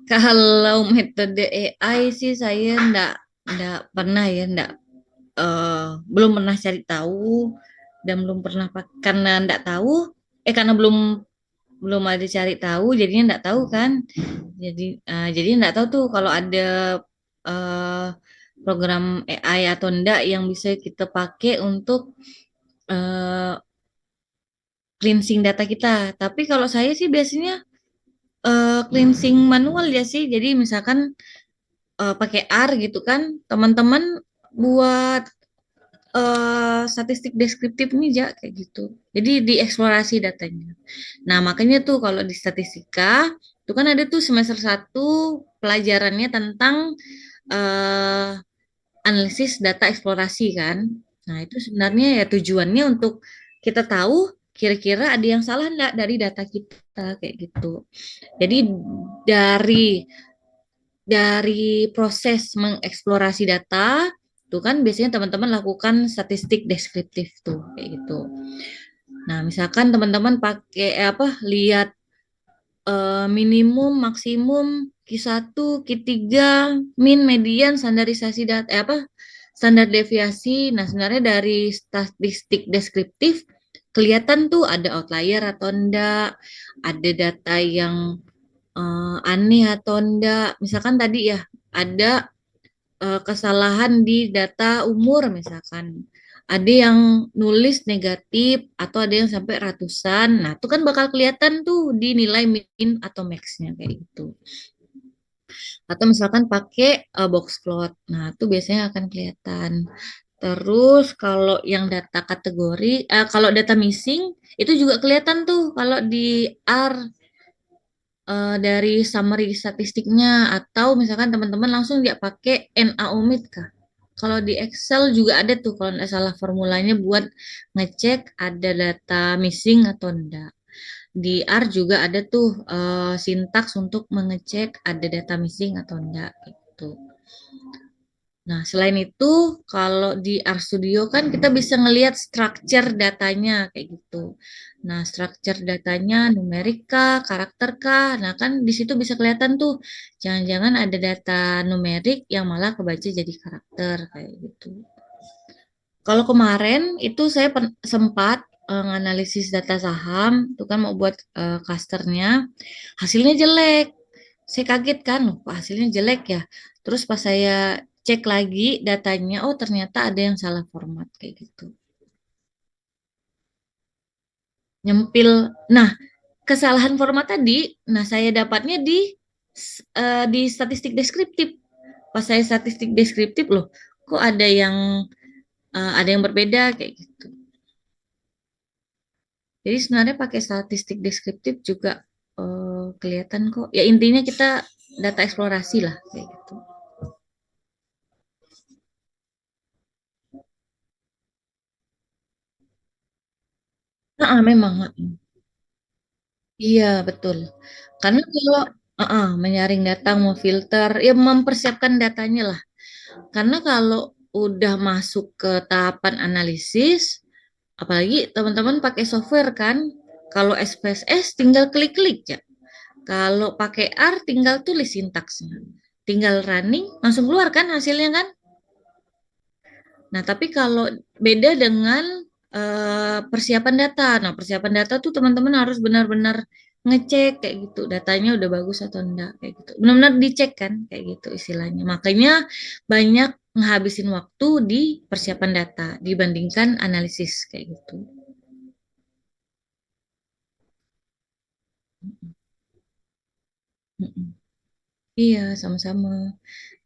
Kalau metode AI sih saya enggak pernah ya, belum pernah cari tahu dan belum pernah karena enggak tahu, karena belum belum ada cari tahu, jadinya enggak tahu kan. Jadi enggak tahu tuh kalau ada eh, program AI atau enggak yang bisa kita pakai untuk eh, cleansing data kita. Tapi kalau saya sih biasanya cleansing manual ya sih. Jadi misalkan pakai R gitu kan, teman-teman buat statistik deskriptif nih ja kayak gitu. Jadi dieksplorasi datanya. Nah, makanya tuh kalau di statistika itu kan ada tuh semester satu pelajarannya tentang eh, analisis data eksplorasi kan. Nah, itu sebenarnya ya tujuannya untuk kita tahu kira-kira ada yang salah enggak dari data kita kayak gitu. Jadi dari proses mengeksplorasi data itu kan biasanya teman-teman lakukan statistik deskriptif tuh kayak gitu. Nah, misalkan teman-teman pakai lihat minimum, maksimum, Q1, Q3, min, median, standarisasi data, standar deviasi. Nah, sebenarnya dari statistik deskriptif kelihatan tuh ada outlier atau enggak, ada data yang aneh atau enggak. Misalkan tadi ya ada kesalahan di data umur misalkan. Ada yang nulis negatif atau ada yang sampai ratusan. Nah, itu kan bakal kelihatan tuh di nilai min atau max-nya kayak gitu. Atau misalkan pakai box plot. Nah, itu biasanya akan kelihatan. Terus kalau yang data kategori, kalau data missing itu juga kelihatan tuh kalau di R dari summary statistiknya atau misalkan teman-teman langsung dia pakai NaOMID kah? Kalau di Excel juga ada tuh kalau nggak salah formulanya buat ngecek ada data missing atau enggak. Di R juga ada tuh sintaks untuk mengecek ada data missing atau enggak gitu. Nah, selain itu, kalau di RStudio kan kita bisa ngelihat structure datanya kayak gitu. Nah, structure datanya numerik kah, karakter kah? Nah, kan di situ bisa kelihatan tuh, jangan-jangan ada data numerik yang malah kebaca jadi karakter kayak gitu. Kalau kemarin itu saya sempat nganalisis data saham, itu kan mau buat clusternya, hasilnya jelek. Saya kaget kan, loh, kok hasilnya jelek ya. Terus pas saya cek lagi datanya, oh ternyata ada yang salah format kayak gitu. Nyempil. Nah, kesalahan format tadi, nah saya dapatnya di statistik deskriptif. Pas saya statistik deskriptif loh, kok ada yang berbeda kayak gitu. Jadi sebenarnya pakai statistik deskriptif juga kelihatan kok. Ya intinya kita data eksplorasi lah kayak gitu. Memang. Iya, betul. Karena kalau menyaring data, mau filter, ya mempersiapkan datanya lah. Karena kalau udah masuk ke tahapan analisis, apalagi teman-teman pakai software kan, kalau SPSS tinggal klik-klik ya. Kalau pakai R tinggal tulis sintaksnya. Tinggal running, langsung keluar kan hasilnya kan? Nah, tapi kalau beda dengan persiapan data. Nah, persiapan data tuh teman-teman harus benar-benar ngecek kayak gitu. Datanya udah bagus atau enggak kayak gitu. Benar-benar dicek kan kayak gitu istilahnya. Makanya banyak ngehabisin waktu di persiapan data dibandingkan analisis kayak gitu. Mm-mm. Iya, sama-sama.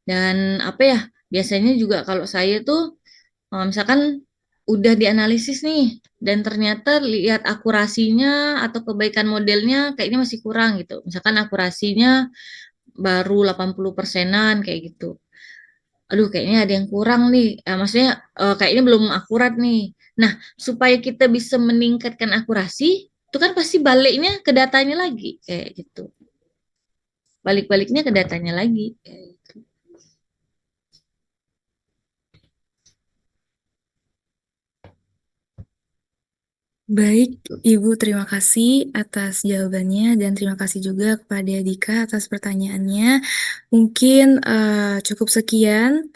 Dan apa ya? Biasanya juga kalau saya tuh misalkan udah dianalisis nih dan ternyata lihat akurasinya atau kebaikan modelnya kayaknya masih kurang gitu. Misalkan akurasinya baru 80%-an kayak gitu. Aduh, kayaknya ada yang kurang nih. Maksudnya kayaknya belum akurat nih. Nah, supaya kita bisa meningkatkan akurasi, itu kan pasti baliknya ke datanya lagi kayak gitu. Balik-baliknya ke datanya lagi. Kayak gitu. Baik, Ibu, terima kasih atas jawabannya dan terima kasih juga kepada Dika atas pertanyaannya. Mungkin cukup sekian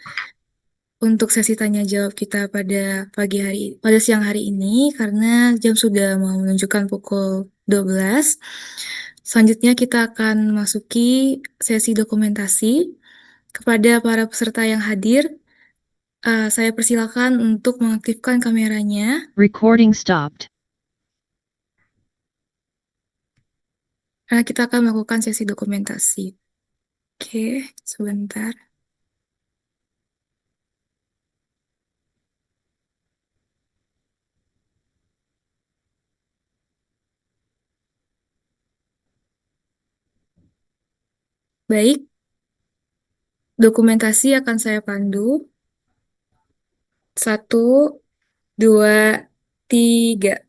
untuk sesi tanya jawab kita pada siang hari ini karena jam sudah mau menunjukkan pukul 12. Selanjutnya kita akan masuki sesi dokumentasi. Kepada para peserta yang hadir, saya persilakan untuk mengaktifkan kameranya. Recording stopped. Karena kita akan melakukan sesi dokumentasi. Oke, sebentar. Baik, dokumentasi akan saya pandu. 1, 2, 3.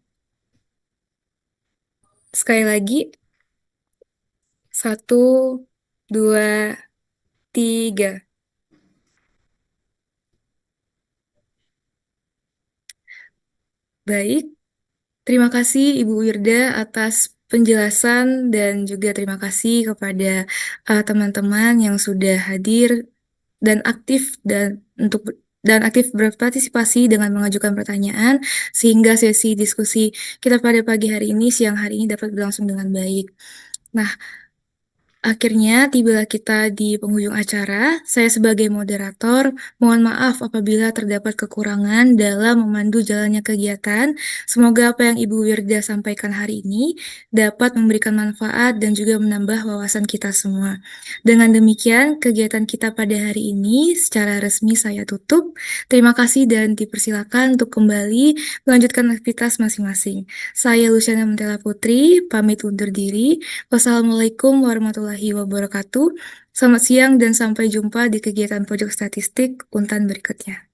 Sekali lagi. 1, 2, 3. Baik, terima kasih Ibu Wirda atas penjelasan dan juga terima kasih kepada teman-teman yang sudah hadir dan aktif berpartisipasi dengan mengajukan pertanyaan sehingga sesi diskusi kita pada pagi hari ini, siang hari ini dapat berlangsung dengan baik. Nah, akhirnya tibalah kita di penghujung acara. Saya sebagai moderator, mohon maaf apabila terdapat kekurangan dalam memandu jalannya kegiatan. Semoga apa yang Ibu Wirda sampaikan hari ini dapat memberikan manfaat dan juga menambah wawasan kita semua. Dengan demikian, kegiatan kita pada hari ini secara resmi saya tutup. Terima kasih dan dipersilakan untuk kembali melanjutkan aktivitas masing-masing. Saya Luciana Mentela Putri, pamit undur diri. Wassalamualaikum warahmatullahi wabarakatuh. Selamat siang dan sampai jumpa di kegiatan pojok statistik Untan berikutnya.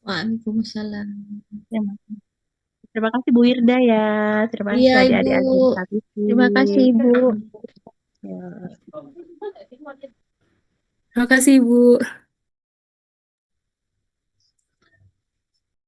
Waalaikumsalam. Terima kasih Bu Wirda ya. Terima kasih Iya, adik-adik Ibu. statistik. Terima kasih Ibu. Ya. Terima kasih, Ibu.